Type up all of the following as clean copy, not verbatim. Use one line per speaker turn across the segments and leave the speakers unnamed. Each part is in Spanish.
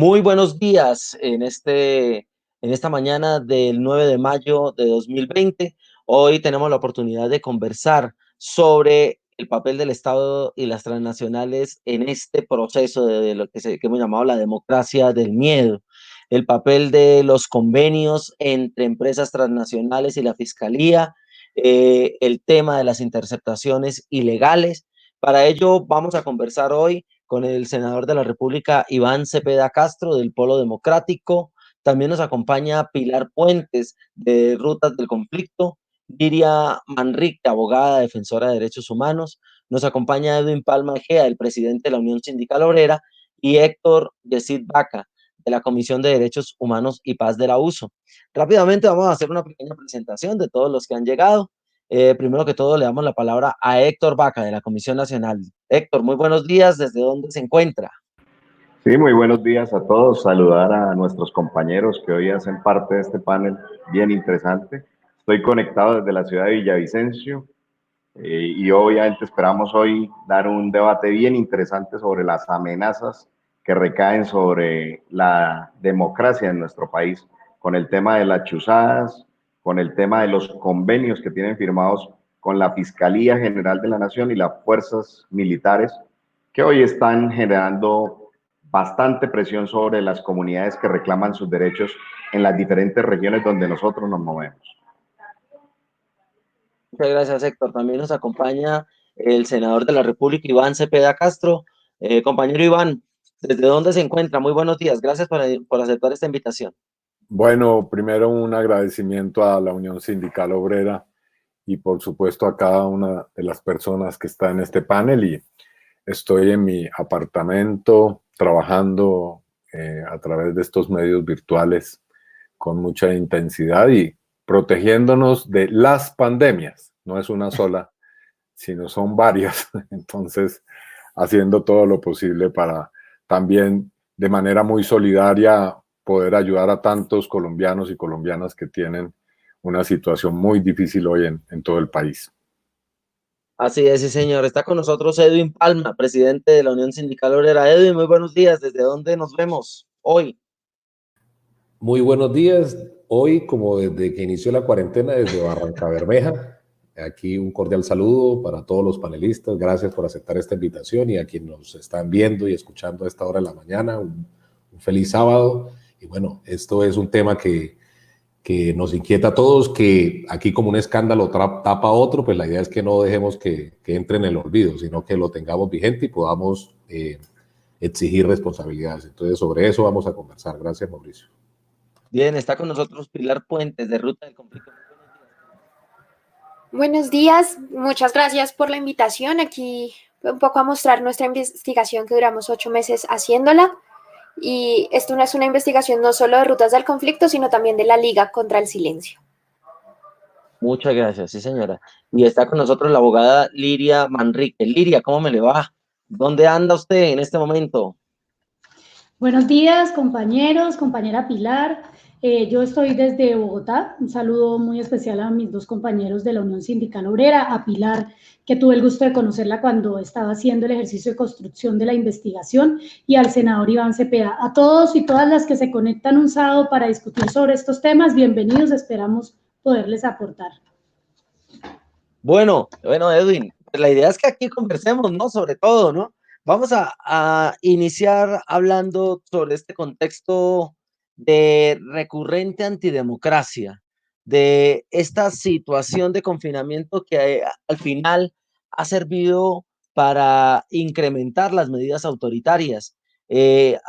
Muy buenos días en esta mañana del 9 de mayo de 2020. Hoy tenemos la oportunidad de conversar sobre el papel del Estado y las transnacionales en este proceso de lo que hemos llamado la democracia del miedo, el papel de los convenios entre empresas transnacionales y la fiscalía, el tema de las interceptaciones ilegales. Para ello vamos a conversar hoy con el senador de la República, Iván Cepeda Castro, del Polo Democrático. También nos acompaña Pilar Puentes, de Rutas del Conflicto, Liria Manrique, abogada, defensora de derechos humanos. Nos acompaña Edwin Palma Egea, el presidente de la Unión Sindical Obrera, y Héctor Yesid Vaca, de la Comisión de Derechos Humanos y Paz de la USO. Rápidamente vamos a hacer una pequeña presentación de todos los que han llegado. Primero que todo, le damos la palabra a Héctor Vaca, de la Comisión Nacional. Héctor, muy buenos días. ¿Desde dónde se encuentra?
Sí, muy buenos días a todos. Saludar a nuestros compañeros que hoy hacen parte de este panel bien interesante. Estoy conectado desde la ciudad de Villavicencio y obviamente esperamos hoy dar un debate bien interesante sobre las amenazas que recaen sobre la democracia en nuestro país, con el tema de las chuzadas, con el tema de los convenios que tienen firmados con la Fiscalía General de la Nación y las fuerzas militares, que hoy están generando bastante presión sobre las comunidades que reclaman sus derechos en las diferentes regiones donde nosotros nos movemos.
Muchas gracias, Héctor. También nos acompaña el senador de la República, Iván Cepeda Castro. Compañero Iván, ¿desde dónde se encuentra? Muy buenos días. Gracias por aceptar esta invitación.
Bueno, primero un agradecimiento a la Unión Sindical Obrera y por supuesto a cada una de las personas que está en este panel, y estoy en mi apartamento trabajando a través de estos medios virtuales con mucha intensidad y protegiéndonos de las pandemias. No es una sola, sino son varias. Entonces, haciendo todo lo posible para también de manera muy solidaria poder ayudar a tantos colombianos y colombianas que tienen una situación muy difícil hoy en todo el país.
Así es, sí, señor. Está con nosotros Edwin Palma, presidente de la Unión Sindical Obrera. Edwin, muy buenos días. ¿Desde dónde nos vemos hoy?
Muy buenos días. Hoy, como desde que inició la cuarentena, desde Barrancabermeja, aquí un cordial saludo para todos los panelistas. Gracias por aceptar esta invitación, y a quienes nos están viendo y escuchando a esta hora de la mañana, un feliz sábado. Y bueno, esto es un tema que nos inquieta a todos, que aquí como un escándalo tapa otro, pues la idea es que no dejemos que entre en el olvido, sino que lo tengamos vigente y podamos exigir responsabilidades. Entonces, sobre eso vamos a conversar. Gracias, Mauricio.
Bien, está con nosotros Pilar Puentes, de Ruta del Conflicto.
Buenos días, muchas gracias por la invitación. Aquí un poco a mostrar nuestra investigación, que duramos 8 meses haciéndola. Y esto no es una investigación no solo de Rutas del Conflicto, sino también de la Liga contra el Silencio.
Muchas gracias, sí, señora. Y está con nosotros la abogada Liria Manrique. Liria, ¿cómo me le va? ¿Dónde anda usted en este momento?
Buenos días, compañeros, compañera Pilar. Yo estoy desde Bogotá. Un saludo muy especial a mis dos compañeros de la Unión Sindical Obrera, a Pilar, que tuve el gusto de conocerla cuando estaba haciendo el ejercicio de construcción de la investigación, y al senador Iván Cepeda. A todos y todas las que se conectan un sábado para discutir sobre estos temas, bienvenidos, esperamos poderles aportar.
Bueno, Edwin, pues la idea es que aquí conversemos, ¿no? Sobre todo, ¿no? Vamos a iniciar hablando sobre este contexto de recurrente antidemocracia, de esta situación de confinamiento que al final ha servido para incrementar las medidas autoritarias.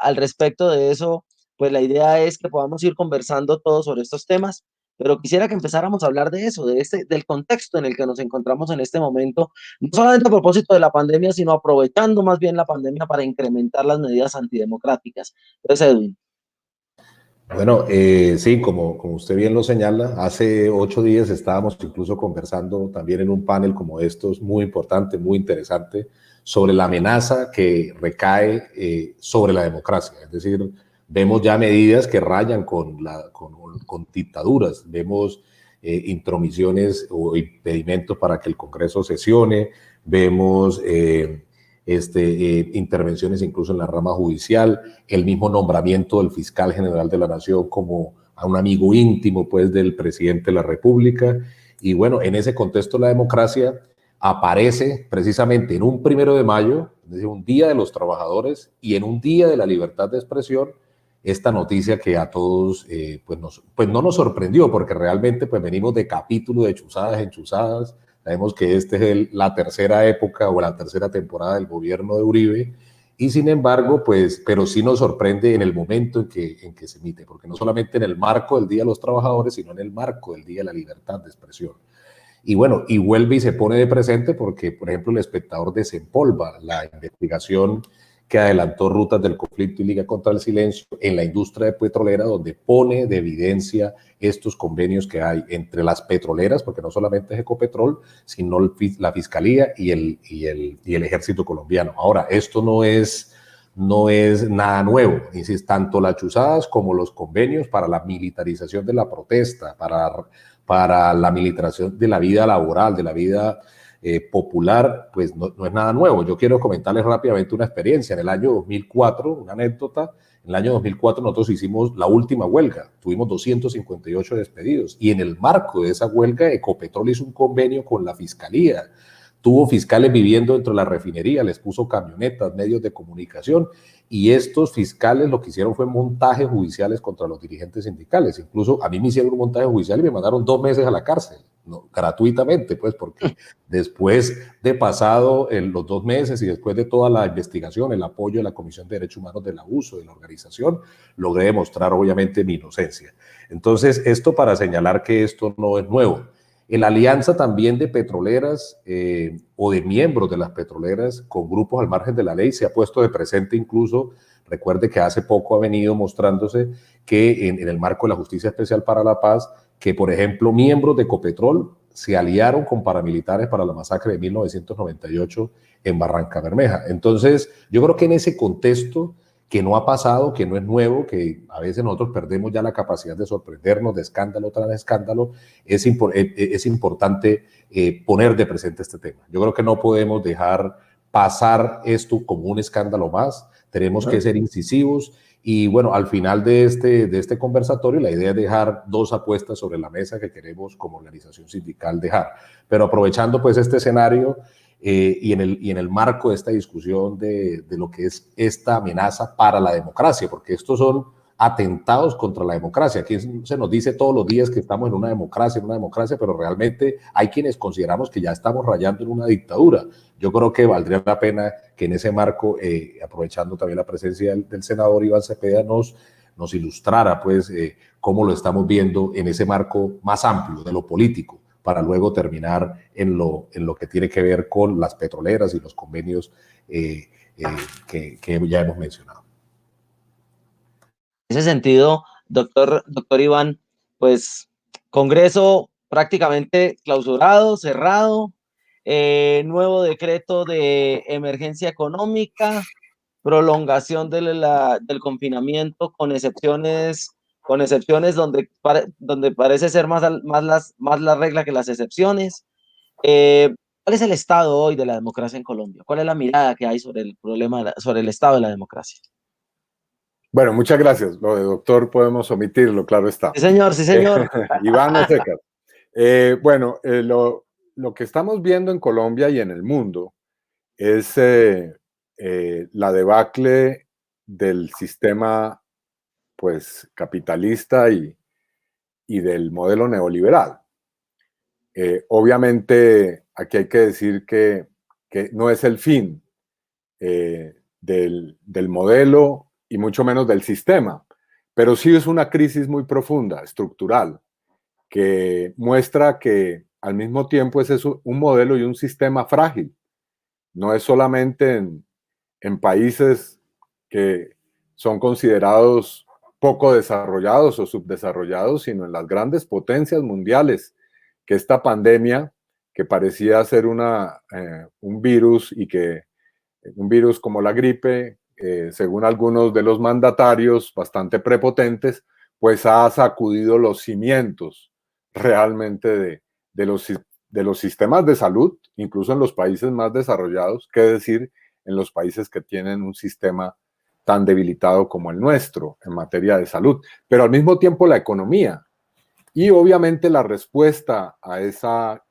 Al respecto de eso, pues la idea es que podamos ir conversando todos sobre estos temas, pero quisiera que empezáramos a hablar de eso, del contexto en el que nos encontramos en este momento, no solamente a propósito de la pandemia, sino aprovechando más bien la pandemia para incrementar las medidas antidemocráticas. Entonces, Edwin.
Bueno, sí, como usted bien lo señala, hace 8 días estábamos incluso conversando también en un panel como estos, muy importante, muy interesante, sobre la amenaza que recae sobre la democracia. Es decir, vemos ya medidas que rayan con dictaduras, vemos intromisiones o impedimentos para que el Congreso sesione, vemos intervenciones incluso en la rama judicial, el mismo nombramiento del fiscal general de la Nación como a un amigo íntimo pues del presidente de la República. Y bueno, en ese contexto la democracia aparece precisamente en un 1 de mayo, es decir, un día de los trabajadores y en un día de la libertad de expresión, esta noticia que a todos pues no nos sorprendió, porque realmente pues venimos de capítulo de chuzadas en chuzadas. Sabemos que esta es la tercera época o la tercera temporada del gobierno de Uribe, y sin embargo, pues, pero sí nos sorprende en el momento en que se emite, porque no solamente en el marco del Día de los Trabajadores, sino en el marco del Día de la Libertad de Expresión. Y bueno, y vuelve y se pone de presente porque, por ejemplo, El Espectador desempolva la investigación que adelantó Rutas del Conflicto y Liga contra el Silencio en la industria petrolera, donde pone de evidencia estos convenios que hay entre las petroleras, porque no solamente es Ecopetrol, sino la Fiscalía y el Ejército colombiano. Ahora, esto no es nada nuevo, insisto, tanto las chuzadas como los convenios para la militarización de la protesta, para la militarización de la vida laboral, de la vida popular, pues no es nada nuevo. Yo quiero comentarles rápidamente una experiencia. En el año 2004, una anécdota, en el año 2004 nosotros hicimos la última huelga, tuvimos 258 despedidos y en el marco de esa huelga Ecopetrol hizo un convenio con la Fiscalía. Tuvo fiscales viviendo dentro de la refinería, les puso camionetas, medios de comunicación, y estos fiscales lo que hicieron fue montajes judiciales contra los dirigentes sindicales. Incluso a mí me hicieron un montaje judicial y me mandaron 2 meses a la cárcel, ¿no? Gratuitamente, pues, porque después de pasado los 2 meses y después de toda la investigación, el apoyo de la Comisión de Derechos Humanos del Abuso de la organización, logré demostrar obviamente mi inocencia. Entonces, esto para señalar que esto no es nuevo. En la alianza también de petroleras o de miembros de las petroleras con grupos al margen de la ley se ha puesto de presente incluso, recuerde que hace poco ha venido mostrándose que en el marco de la Justicia Especial para la Paz, que por ejemplo miembros de Ecopetrol se aliaron con paramilitares para la masacre de 1998 en Barranca Bermeja. Entonces yo creo que en ese contexto que no ha pasado, que no es nuevo, que a veces nosotros perdemos ya la capacidad de sorprendernos de escándalo tras escándalo, es importante poner de presente este tema. Yo creo que no podemos dejar pasar esto como un escándalo más, tenemos que ser incisivos y bueno, al final de este conversatorio la idea es dejar 2 apuestas sobre la mesa que queremos como organización sindical dejar, pero aprovechando pues este escenario, y en el marco de esta discusión de lo que es esta amenaza para la democracia, porque estos son atentados contra la democracia. Aquí se nos dice todos los días que estamos en una democracia, pero realmente hay quienes consideramos que ya estamos rayando en una dictadura. Yo creo que valdría la pena que en ese marco, aprovechando también la presencia del senador Iván Cepeda, nos ilustrara pues cómo lo estamos viendo en ese marco más amplio de lo político, para luego terminar en lo que tiene que ver con las petroleras y los convenios que ya hemos mencionado.
En ese sentido, doctor Iván, pues Congreso prácticamente clausurado, cerrado, nuevo decreto de emergencia económica, prolongación del confinamiento con excepciones donde parece ser más la regla que las excepciones. ¿Cuál es el estado hoy de la democracia en Colombia? ¿Cuál es la mirada que hay sobre el problema, sobre el estado de la democracia?
Bueno, muchas gracias. Lo de doctor podemos omitirlo, claro está.
Sí, señor, sí, señor.
Iván Oseca. Bueno, lo que estamos viendo en Colombia y en el mundo es la debacle del sistema pues capitalista y del modelo neoliberal. Obviamente aquí hay que decir que no es el fin del modelo y mucho menos del sistema, pero sí es una crisis muy profunda, estructural, que muestra que al mismo tiempo es un modelo y un sistema frágil. No es solamente en países que son considerados poco desarrollados o subdesarrollados, sino en las grandes potencias mundiales, que esta pandemia, que parecía ser un virus y que un virus como la gripe, según algunos de los mandatarios bastante prepotentes, pues ha sacudido los cimientos realmente de los sistemas de salud, incluso en los países más desarrollados, que decir en los países que tienen un sistema tan debilitado como el nuestro en materia de salud, pero al mismo tiempo la economía. Y obviamente la respuesta a esa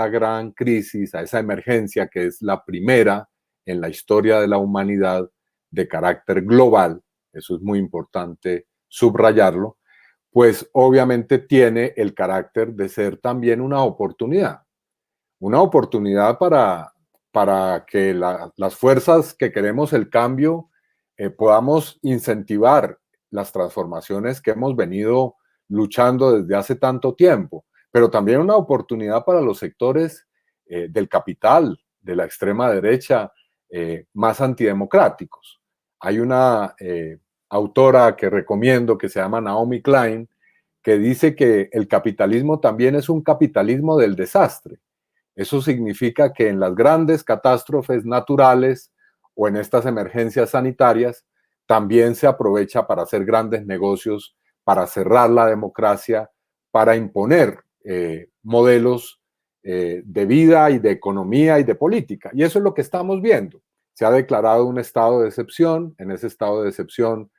gran crisis, a esa emergencia que es la primera en la historia de la humanidad de carácter global, eso es muy importante subrayarlo, pues obviamente tiene el carácter de ser también una oportunidad para que las fuerzas que queremos el cambio podamos incentivar las transformaciones que hemos venido luchando desde hace tanto tiempo, pero también una oportunidad para los sectores del capital, de la extrema derecha, más antidemocráticos. Hay una autora que recomiendo que se llama Naomi Klein, que dice que el capitalismo también es un capitalismo del desastre. Eso significa que en las grandes catástrofes naturales o en estas emergencias sanitarias también se aprovecha para hacer grandes negocios, para cerrar la democracia, para imponer modelos de vida y de economía y de política. Y eso es lo que estamos viendo. Se ha declarado un estado de excepción. En ese estado de excepción,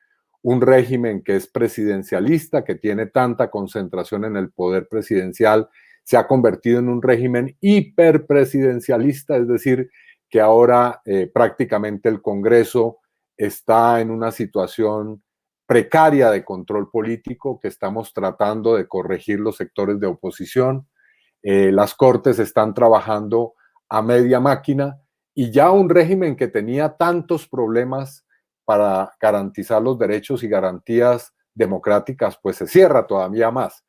un régimen que es presidencialista, que tiene tanta concentración en el poder presidencial, se ha convertido en un régimen hiperpresidencialista, es decir, que ahora prácticamente el Congreso está en una situación precaria de control político, que estamos tratando de corregir los sectores de oposición. Las cortes están trabajando a media máquina y ya un régimen que tenía tantos problemas para garantizar los derechos y garantías democráticas, pues se cierra todavía más.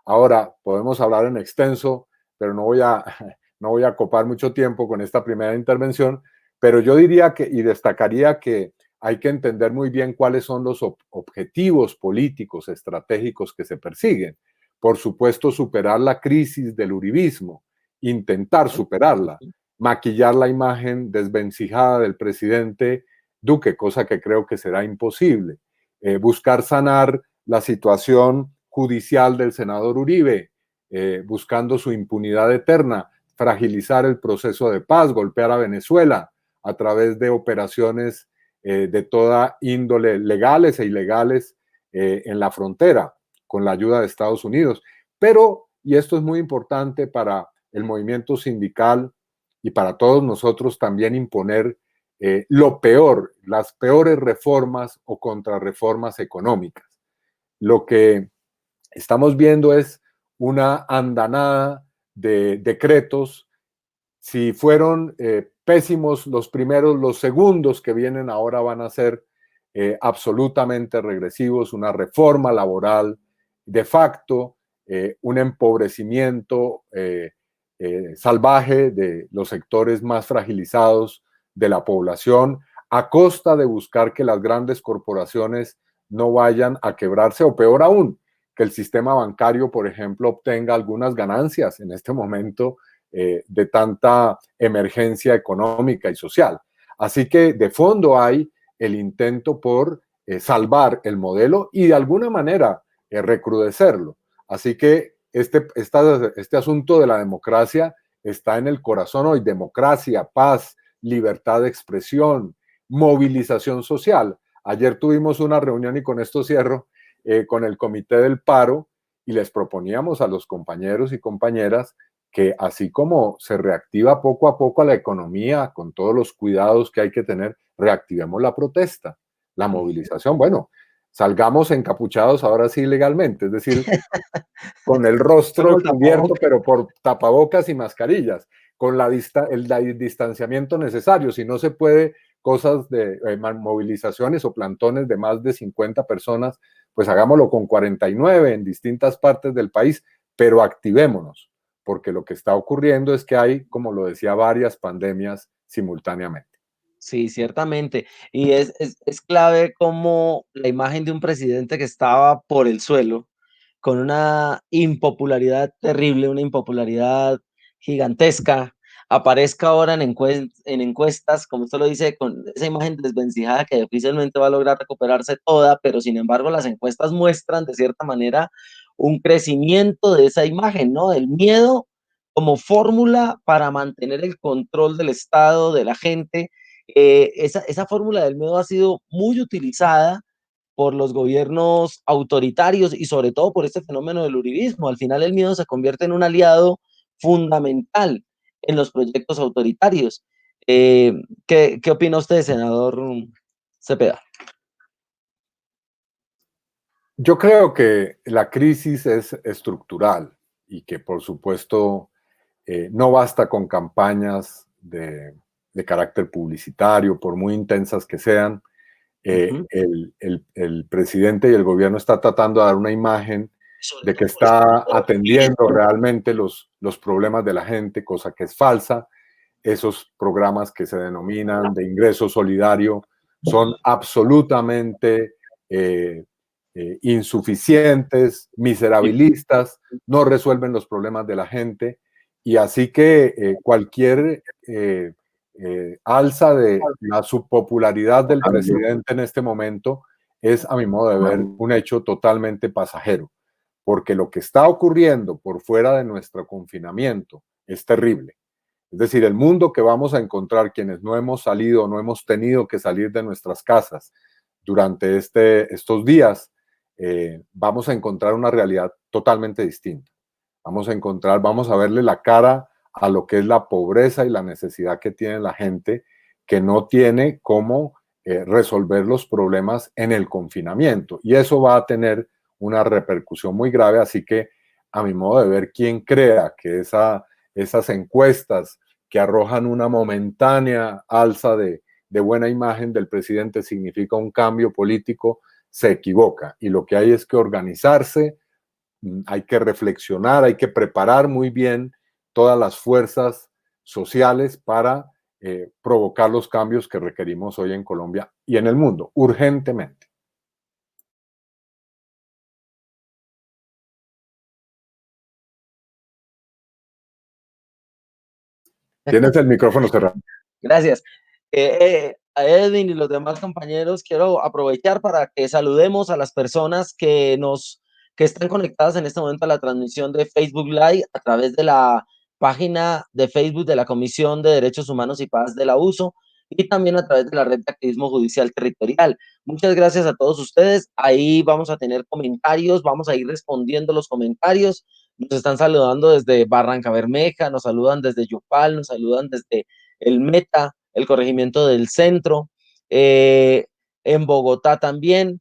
Ahora, podemos hablar en extenso, pero no voy a copar mucho tiempo con esta primera intervención, pero yo diría que, y destacaría que hay que entender muy bien cuáles son los objetivos políticos, estratégicos que se persiguen. Por supuesto, superar la crisis del uribismo, intentar superarla, maquillar la imagen desvencijada del presidente Duque, cosa que creo que será imposible, buscar sanar la situación judicial del senador Uribe, buscando su impunidad eterna, fragilizar el proceso de paz, golpear a Venezuela a través de operaciones de toda índole, legales e ilegales, en la frontera, con la ayuda de Estados Unidos. Pero, y esto es muy importante para el movimiento sindical y para todos nosotros, también imponer lo peor, las peores reformas o contrarreformas económicas. Lo que estamos viendo es una andanada de decretos. Si fueron pésimos los primeros, los segundos que vienen ahora van a ser absolutamente regresivos. Una reforma laboral de facto, un empobrecimiento salvaje de los sectores más fragilizados de la población, a costa de buscar que las grandes corporaciones no vayan a quebrarse, o peor aún, que el sistema bancario, por ejemplo, obtenga algunas ganancias en este momento de tanta emergencia económica y social. Así que de fondo hay el intento por salvar el modelo y de alguna manera recrudecerlo. Así que este asunto de la democracia está en el corazón hoy. Democracia, paz, libertad de expresión, movilización social. Ayer tuvimos una reunión, y con esto cierro, con el Comité del Paro, y les proponíamos a los compañeros y compañeras que así como se reactiva poco a poco a la economía, con todos los cuidados que hay que tener, reactivemos la protesta, la movilización. Bueno, salgamos encapuchados ahora sí legalmente, es decir, con el rostro cubierto, pero por tapabocas y mascarillas, con el distanciamiento necesario. Si no se puede, cosas de movilizaciones o plantones de más de 50 personas, pues hagámoslo con 49 en distintas partes del país, pero activémonos, porque lo que está ocurriendo es que hay, como lo decía, varias pandemias simultáneamente.
Sí, ciertamente. Y es clave como la imagen de un presidente que estaba por el suelo, con una impopularidad terrible, una impopularidad gigantesca, aparezca ahora en encuestas, como usted lo dice, con esa imagen desvencijada que difícilmente va a lograr recuperarse toda, pero sin embargo las encuestas muestran de cierta manera un crecimiento de esa imagen, ¿no? Del miedo como fórmula para mantener el control del Estado, de la gente, esa fórmula del miedo ha sido muy utilizada por los gobiernos autoritarios y sobre todo por este fenómeno del uribismo. Al final el miedo se convierte en un aliado fundamental en los proyectos autoritarios. ¿Qué opina usted, senador Cepeda?
Yo creo que la crisis es estructural y que, por supuesto, no basta con campañas de carácter publicitario, por muy intensas que sean. El presidente y el gobierno está tratando de dar una imagen de que está atendiendo realmente los problemas de la gente, cosa que es falsa. Esos programas que se denominan de ingreso solidario son absolutamente insuficientes, miserabilistas, no resuelven los problemas de la gente, y así que cualquier alza de la subpopularidad del presidente en este momento es, a mi modo de ver, un hecho totalmente pasajero, porque lo que está ocurriendo por fuera de nuestro confinamiento es terrible. Es decir, el mundo que vamos a encontrar quienes no hemos salido, no hemos tenido que salir de nuestras casas durante estos días, vamos a encontrar una realidad totalmente distinta. Vamos a verle la cara a lo que es la pobreza y la necesidad que tiene la gente que no tiene cómo resolver los problemas en el confinamiento. Y eso va a tener una repercusión muy grave, así que a mi modo de ver, quien crea que esas encuestas que arrojan una momentánea alza de buena imagen del presidente significa un cambio político, se equivoca. Y lo que hay es que organizarse, hay que reflexionar, hay que preparar muy bien todas las fuerzas sociales para provocar los cambios que requerimos hoy en Colombia y en el mundo, urgentemente. Tienes el micrófono cerrado.
Gracias. A Edwin y los demás compañeros, quiero aprovechar para que saludemos a las personas que están conectadas en este momento a la transmisión de Facebook Live a través de la página de Facebook de la Comisión de Derechos Humanos y Paz de la USO y también a través de la Red de Activismo Judicial Territorial. Muchas gracias a todos ustedes. Ahí vamos a tener comentarios, vamos a ir respondiendo los comentarios. Nos están saludando desde Barranca Bermeja, nos saludan desde Yopal, nos saludan desde el Meta, el corregimiento del centro, en Bogotá también,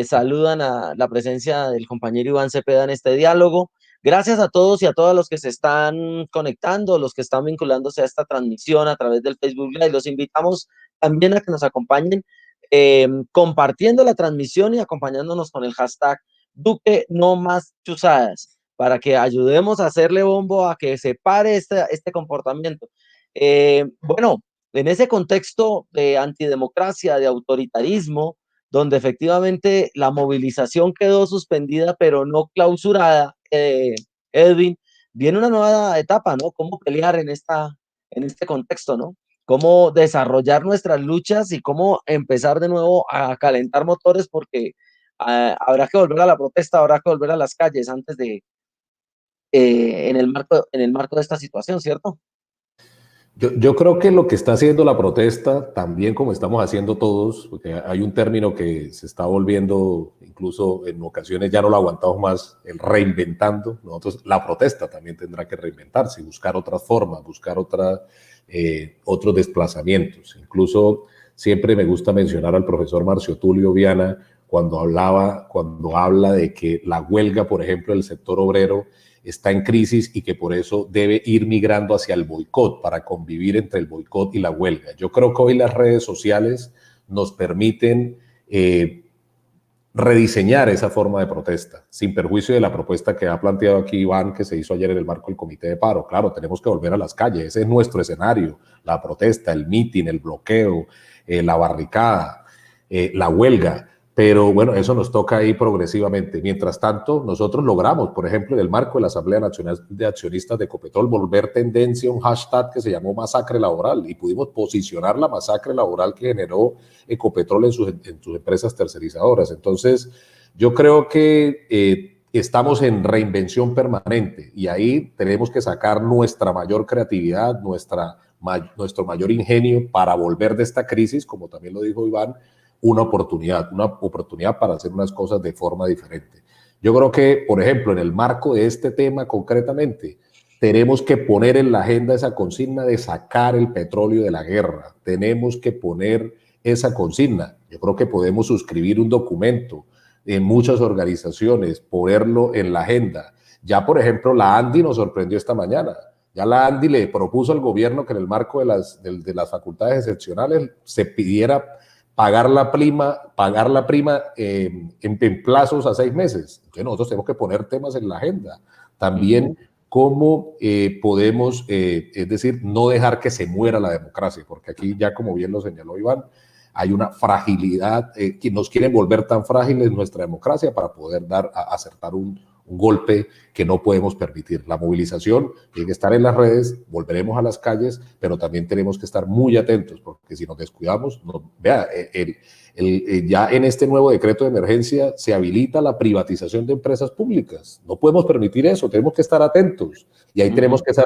saludan a la presencia del compañero Iván Cepeda en este diálogo. Gracias a todos y a todas los que se están conectando, los que están vinculándose a esta transmisión a través del Facebook Live. Los invitamos también a que nos acompañen compartiendo la transmisión y acompañándonos con el hashtag Duque No Más Chuzadas, para que ayudemos a hacerle bombo a que se pare este comportamiento. Bueno, en ese contexto de antidemocracia, de autoritarismo, donde efectivamente la movilización quedó suspendida pero no clausurada, Edwin, viene una nueva etapa, ¿no? Cómo pelear en este contexto, ¿no? Cómo desarrollar nuestras luchas y cómo empezar de nuevo a calentar motores, porque habrá que volver a la protesta, habrá que volver a las calles antes de, en el marco de esta situación, ¿cierto?
Yo creo que lo que está haciendo la protesta, también como estamos haciendo todos, porque hay un término que se está volviendo, incluso en ocasiones ya no lo aguantamos más, el reinventando. Nosotros, la protesta también tendrá que reinventarse, buscar otras formas, buscar otros desplazamientos. Incluso siempre me gusta mencionar al profesor Marcio Tulio Viana cuando habla de que la huelga, por ejemplo, del sector obrero está en crisis y que por eso debe ir migrando hacia el boicot para convivir entre el boicot y la huelga. Yo creo que hoy las redes sociales nos permiten rediseñar esa forma de protesta, sin perjuicio de la propuesta que ha planteado aquí Iván, que se hizo ayer en el marco del Comité de Paro. Claro, tenemos que volver a las calles, ese es nuestro escenario, la protesta, el mitin, el bloqueo, la barricada, la huelga. Pero bueno, eso nos toca ahí progresivamente. Mientras tanto, nosotros logramos, por ejemplo, en el marco de la Asamblea Nacional de Accionistas de Ecopetrol, volver tendencia a un hashtag que se llamó masacre laboral y pudimos posicionar la masacre laboral que generó Ecopetrol en sus empresas tercerizadoras. Entonces, yo creo que estamos en reinvención permanente y ahí tenemos que sacar nuestra mayor creatividad, nuestra nuestro mayor ingenio para volver de esta crisis, como también lo dijo Iván, una oportunidad para hacer unas cosas de forma diferente. Yo creo que, por ejemplo, en el marco de este tema concretamente, tenemos que poner en la agenda esa consigna de sacar el petróleo de la guerra. Tenemos que poner esa consigna. Yo creo que podemos suscribir un documento en muchas organizaciones, ponerlo en la agenda. Ya, por ejemplo, la ANDI nos sorprendió esta mañana. Ya la ANDI le propuso al gobierno que en el marco de las facultades excepcionales se pidiera pagar la prima en plazos a 6 meses. Entonces nosotros tenemos que poner temas en la agenda. También cómo podemos, es decir, no dejar que se muera la democracia, porque aquí ya, como bien lo señaló Iván, hay una fragilidad, que nos quieren volver tan frágiles nuestra democracia para poder acertar un golpe que no podemos permitir. La movilización tiene que estar en las redes, volveremos a las calles, pero también tenemos que estar muy atentos, porque si nos descuidamos, ya en este nuevo decreto de emergencia se habilita la privatización de empresas públicas. No podemos permitir eso, tenemos que estar atentos. Y ahí tenemos que ser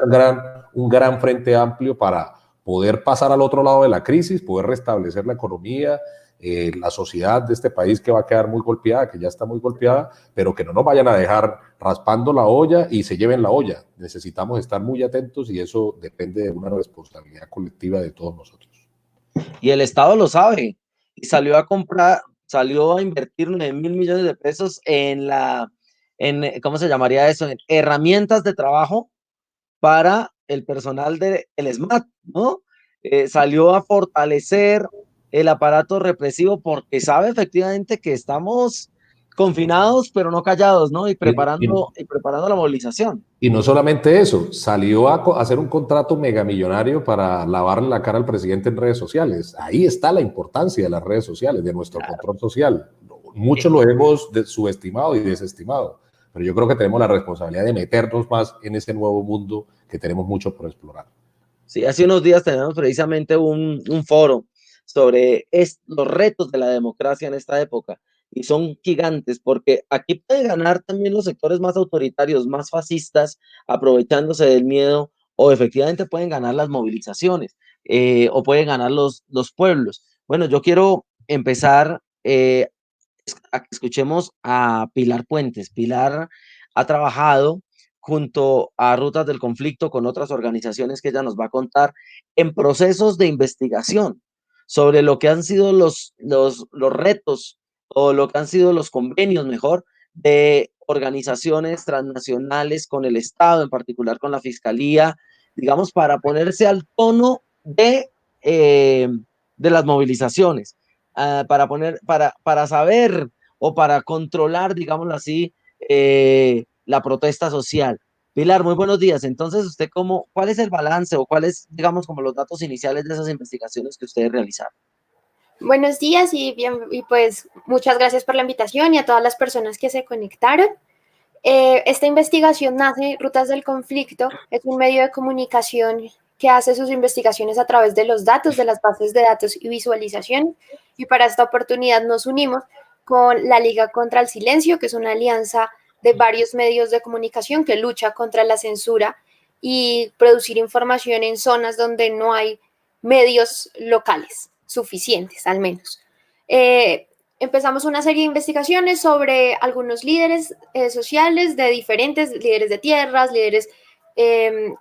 un gran frente amplio para poder pasar al otro lado de la crisis, poder restablecer la economía, la sociedad de este país, que va a quedar muy golpeada, que ya está muy golpeada, pero que no nos vayan a dejar raspando la olla y se lleven la olla. Necesitamos estar muy atentos y eso depende de una responsabilidad colectiva de todos nosotros.
Y el Estado lo sabe y salió a invertir 9.000 millones de pesos ¿cómo se llamaría eso? En herramientas de trabajo para el personal del SMAT, ¿no? Salió a fortalecer el aparato represivo porque sabe efectivamente que estamos confinados, pero no callados, ¿no? Y preparando la movilización.
Y no solamente eso, salió a hacer un contrato megamillonario para lavarle la cara al presidente en redes sociales. Ahí está la importancia de las redes sociales, de nuestro control social. Muchos lo hemos subestimado y desestimado, pero yo creo que tenemos la responsabilidad de meternos más en ese nuevo mundo que tenemos mucho por explorar.
Sí, hace unos días tenemos precisamente un foro sobre los retos de la democracia en esta época, y son gigantes, porque aquí pueden ganar también los sectores más autoritarios, más fascistas, aprovechándose del miedo, o efectivamente pueden ganar las movilizaciones, o pueden ganar los pueblos. Bueno, yo quiero empezar a que escuchemos a Pilar Puentes. Pilar ha trabajado junto a Rutas del Conflicto con otras organizaciones que ella nos va a contar en procesos de investigación sobre lo que han sido los retos, o lo que han sido los convenios, mejor, de organizaciones transnacionales con el Estado, en particular con la Fiscalía, digamos, para ponerse al tono de las movilizaciones, para saber o para controlar, digámoslo así, la protesta social. Pilar, muy buenos días. Entonces, ¿cuál es el balance o cuáles, digamos, como los datos iniciales de esas investigaciones que ustedes realizaron?
Buenos días y pues muchas gracias por la invitación y a todas las personas que se conectaron. Esta investigación nace, Rutas del Conflicto, es un medio de comunicación que hace sus investigaciones a través de los datos, de las bases de datos y visualización, y para esta oportunidad nos unimos con la Liga contra el Silencio, que es una alianza de varios medios de comunicación que lucha contra la censura y producir información en zonas donde no hay medios locales suficientes, al menos. Empezamos una serie de investigaciones sobre algunos líderes sociales de diferentes, líderes de tierras, líderes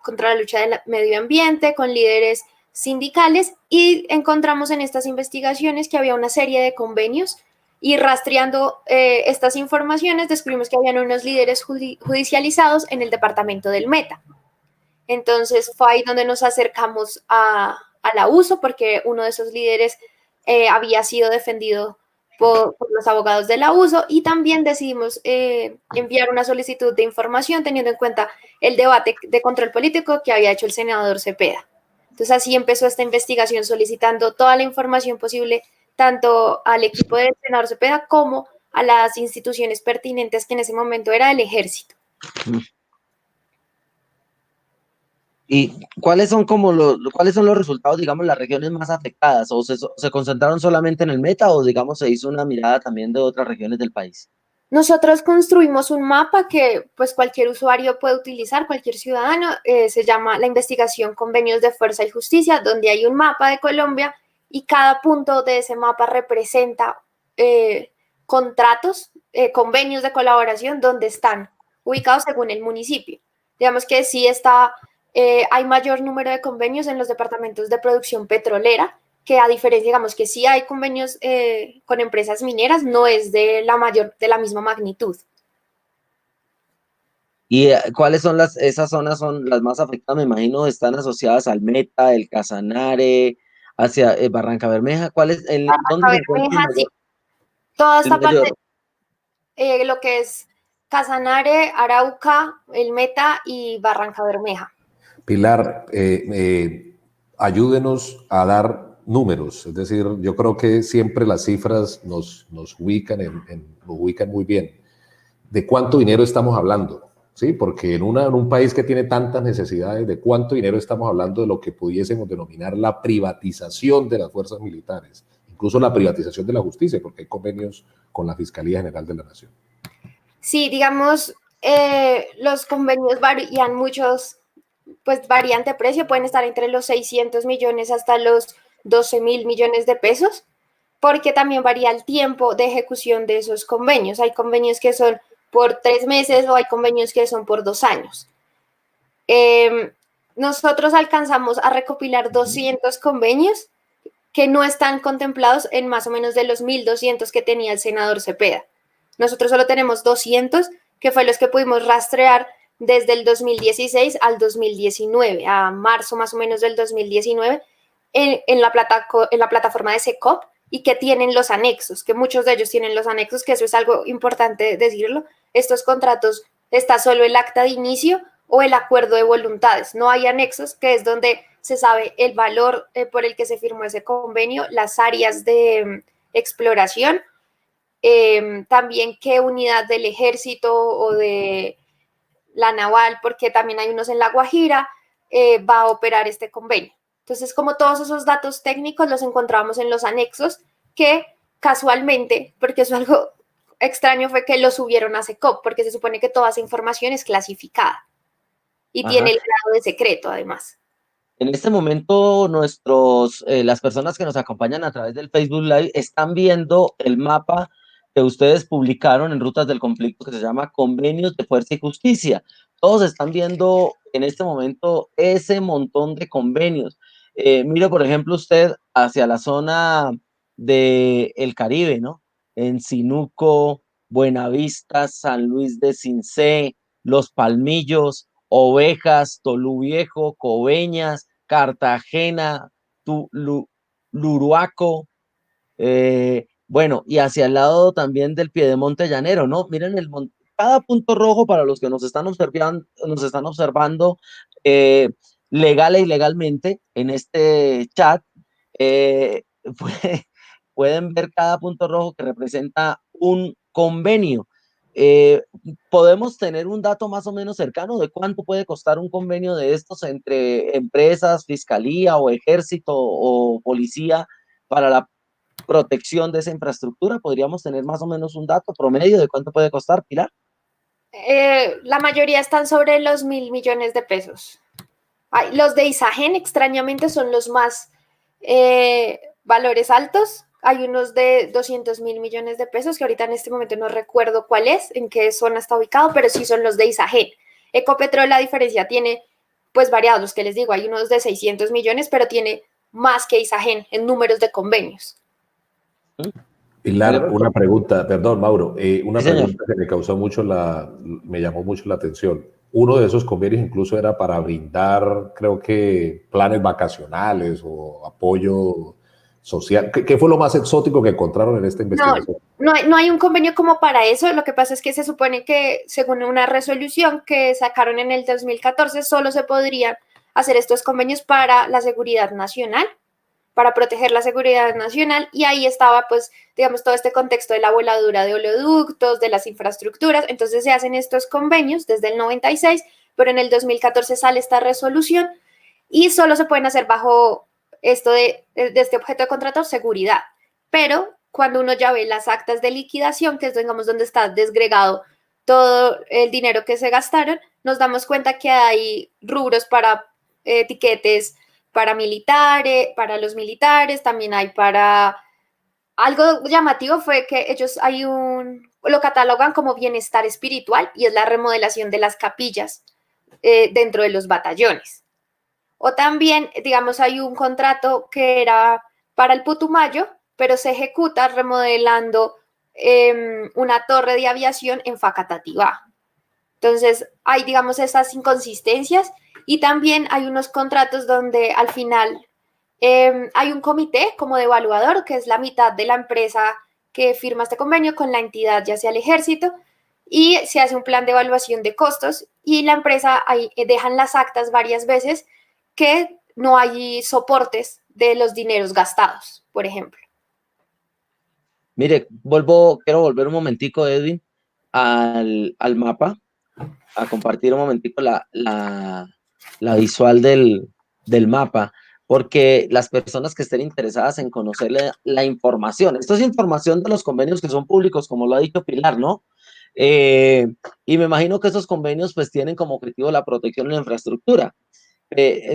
contra la lucha del medio ambiente, con líderes sindicales, y encontramos en estas investigaciones que había una serie de convenios, y rastreando estas informaciones descubrimos que habían unos líderes judicializados en el departamento del Meta. Entonces fue ahí donde nos acercamos a la USO, porque uno de esos líderes había sido defendido por los abogados de la USO, y también decidimos enviar una solicitud de información teniendo en cuenta el debate de control político que había hecho el senador Cepeda. Entonces así empezó esta investigación, solicitando toda la información posible tanto al equipo del senador Cepeda como a las instituciones pertinentes, que en ese momento era el ejército.
¿Y cuáles son los resultados, digamos, las regiones más afectadas? ¿O se concentraron solamente en el Meta, o, digamos, se hizo una mirada también de otras regiones del país?
Nosotros construimos un mapa que pues cualquier usuario puede utilizar, cualquier ciudadano, se llama la investigación Convenios de Fuerza y Justicia, donde hay un mapa de Colombia y cada punto de ese mapa representa contratos, convenios de colaboración donde están ubicados según el municipio. Digamos que sí hay mayor número de convenios en los departamentos de producción petrolera, que a diferencia, digamos que sí hay convenios con empresas mineras, no es de la misma magnitud.
¿Y cuáles son esas zonas son las más afectadas? Me imagino están asociadas al Meta, el Casanare, hacia Barranca Bermeja. ¿Dónde se encuentra
Bermeja, sí, toda
el
esta parte,
mayor?
lo que es Casanare, Arauca, el Meta y Barranca Bermeja.
Pilar, ayúdenos a dar números, es decir, yo creo que siempre las cifras nos ubican, nos ubican muy bien. ¿De cuánto dinero estamos hablando? ¿Sí? Porque en un país que tiene tantas necesidades, ¿de cuánto dinero estamos hablando de lo que pudiésemos denominar la privatización de las fuerzas militares? Incluso la privatización de la justicia, porque hay convenios con la Fiscalía General de la Nación.
Sí, digamos, los convenios varían muchos, pues varían de precio, pueden estar entre los 600 millones hasta los 12.000 millones de pesos, porque también varía el tiempo de ejecución de esos convenios. Hay convenios que son por 3 meses o hay convenios que son por 2 años. Nosotros alcanzamos a recopilar 200 convenios que no están contemplados en más o menos de los 1.200 que tenía el senador Cepeda. Nosotros solo tenemos 200, que fue los que pudimos rastrear desde el 2016 al 2019, a marzo más o menos del 2019, en la plataforma de SECOP, y que tienen los anexos, que muchos de ellos tienen los anexos, que eso es algo importante decirlo. Estos contratos está solo el acta de inicio o el acuerdo de voluntades, no hay anexos, que es donde se sabe el valor por el que se firmó ese convenio, las áreas de exploración, también qué unidad del ejército o de la naval, porque también hay unos en La Guajira, va a operar este convenio. Entonces, como todos esos datos técnicos los encontramos en los anexos, que casualmente, porque eso es algo extraño, fue que los subieron a SECOP, porque se supone que toda esa información es clasificada y tiene el grado de secreto, además.
En este momento, las personas que nos acompañan a través del Facebook Live están viendo el mapa que ustedes publicaron en Rutas del Conflicto, que se llama Convenios de Fuerza y Justicia. Todos están viendo en este momento ese montón de convenios. Mire, por ejemplo, usted hacia la zona del Caribe, ¿no? En Sinuco, Buenavista, San Luis de Cincé, Los Palmillos, Ovejas, Tolú Viejo, Coveñas, Cartagena, Luruaco, bueno, y hacia el lado también del Piedemonte Llanero, ¿no? Miren cada punto rojo para los que nos están observando legal e ilegalmente en este chat, pueden ver cada punto rojo que representa un convenio. ¿Podemos tener un dato más o menos cercano de cuánto puede costar un convenio de estos entre empresas, fiscalía o ejército o policía para la protección de esa infraestructura? ¿Podríamos tener más o menos un dato promedio de cuánto puede costar, Pilar?
La mayoría están sobre los 1.000 millones de pesos. Los de Isagen, extrañamente, son los más valores altos. Hay unos de 200.000 millones de pesos, que ahorita en este momento no recuerdo cuál es, en qué zona está ubicado, pero sí son los de Isagen. Ecopetrol, la diferencia tiene, pues, variados, los que les digo, hay unos de 600 millones, pero tiene más que Isagen en números de convenios.
Pilar, una pregunta, perdón, Mauro, una
Sí,
pregunta que me llamó mucho la atención. Uno de esos convenios incluso era para brindar, creo que, planes vacacionales o apoyo social. ¿Qué fue lo más exótico que encontraron en esta investigación?
No hay un convenio como para eso. Lo que pasa es que se supone que, según una resolución que sacaron en el 2014, solo se podrían hacer estos convenios para la seguridad nacional, para proteger la seguridad nacional, y ahí estaba, pues, digamos, todo este contexto de la voladura de oleoductos, de las infraestructuras. Entonces se hacen estos convenios desde el 96, pero en el 2014 sale esta resolución y solo se pueden hacer bajo esto de este objeto de contrato, seguridad. Pero cuando uno ya ve las actas de liquidación, que es, digamos, donde está desgregado todo el dinero que se gastaron, nos damos cuenta que hay rubros para etiquetes para militares, para los militares, también hay para... Algo llamativo fue que ellos lo catalogan como bienestar espiritual y es la remodelación de las capillas dentro de los batallones. O también, digamos, hay un contrato que era para el Putumayo, pero se ejecuta remodelando una torre de aviación en Facatativá. Entonces, hay, digamos, esas inconsistencias y también hay unos contratos donde al final hay un comité como de evaluador, que es la mitad de la empresa que firma este convenio con la entidad, ya sea el ejército, y se hace un plan de evaluación de costos y la empresa ahí dejan las actas varias veces que no hay soportes de los dineros gastados, por ejemplo.
Mire, quiero volver un momentico, Edwin, al mapa, a compartir un momentico la visual del mapa, porque las personas que estén interesadas en conocer la información, esto es información de los convenios que son públicos, como lo ha dicho Pilar, ¿no? Y me imagino que esos convenios pues tienen como objetivo la protección de la infraestructura.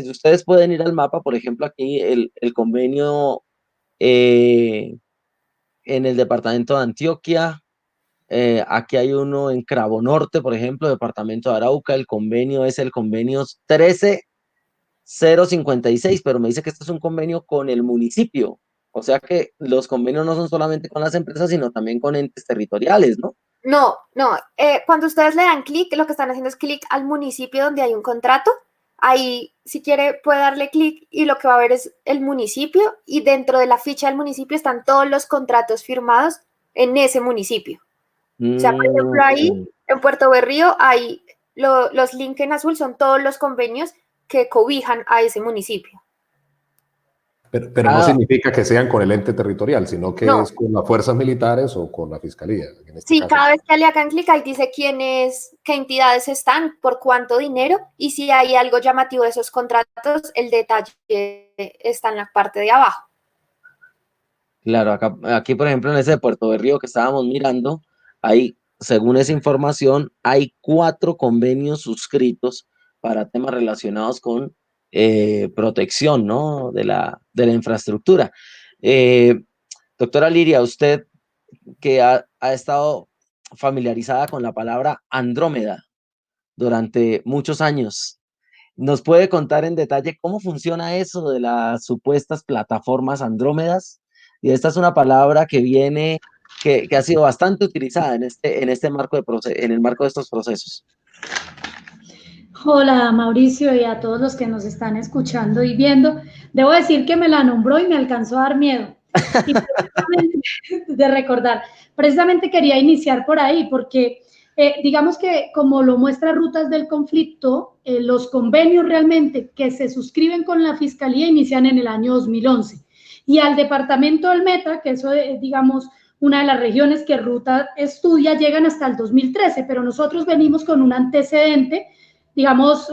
Ustedes pueden ir al mapa, por ejemplo, aquí el convenio en el departamento de Antioquia, aquí hay uno en Cravo Norte, por ejemplo, departamento de Arauca, el convenio es el convenio 13056, pero me dice que este es un convenio con el municipio, o sea que los convenios no son solamente con las empresas, sino también con entes territoriales, ¿no?
No, cuando ustedes le dan clic, lo que están haciendo es clic al municipio donde hay un contrato. Ahí, si quiere, puede darle clic y lo que va a ver es el municipio y dentro de la ficha del municipio están todos los contratos firmados en ese municipio. O sea, por ejemplo, ahí en Puerto Berrío hay los links en azul, son todos los convenios que cobijan a ese municipio.
Pero no significa que sean con el ente territorial, sino que es con las fuerzas militares o con la fiscalía. En este caso.
Cada vez que le hagan clic ahí dice qué entidades están, por cuánto dinero, y si hay algo llamativo de esos contratos, el detalle está en la parte de abajo.
Claro, aquí por ejemplo en ese de Puerto Berrío que estábamos mirando, según esa información, hay 4 convenios suscritos para temas relacionados con protección, ¿no? de la infraestructura. Doctora Liria, usted que ha estado familiarizada con la palabra Andrómeda durante muchos años, ¿nos puede contar en detalle cómo funciona eso de las supuestas plataformas andrómedas? Y esta es una palabra que ha sido bastante utilizada en este marco en el marco de estos procesos.
Hola Mauricio y a todos los que nos están escuchando y viendo. Debo decir que me la nombró y me alcanzó a dar miedo. Y de recordar, precisamente quería iniciar por ahí porque digamos que como lo muestra Rutas del Conflicto, los convenios realmente que se suscriben con la Fiscalía inician en el año 2011 y al departamento del Meta, que eso es digamos una de las regiones que Ruta estudia, llegan hasta el 2013, pero nosotros venimos con un antecedente digamos,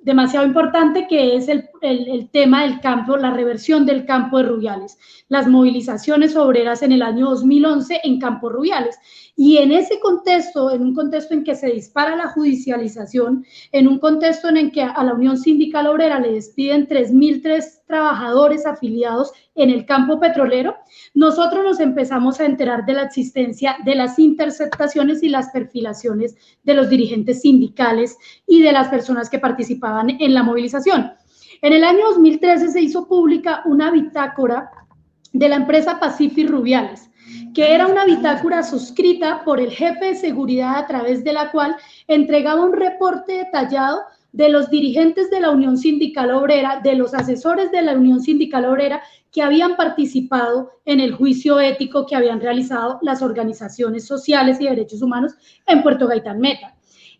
demasiado importante, que es el tema del campo, la reversión del campo de Rubiales, las movilizaciones obreras en el año 2011 en Campo Rubiales. Y en ese contexto, en un contexto en que se dispara la judicialización, en un contexto en el que a la Unión Sindical Obrera le despiden 3.003 trabajadores afiliados en el campo petrolero, nosotros nos empezamos a enterar de la existencia de las interceptaciones y las perfilaciones de los dirigentes sindicales y de las personas que participaban en la movilización. En el año 2013 se hizo pública una bitácora de la empresa Pacific Rubiales, que era una bitácora suscrita por el jefe de seguridad a través de la cual entregaba un reporte detallado de los dirigentes de la Unión Sindical Obrera, de los asesores de la Unión Sindical Obrera que habían participado en el juicio ético que habían realizado las organizaciones sociales y derechos humanos en Puerto Gaitán Meta.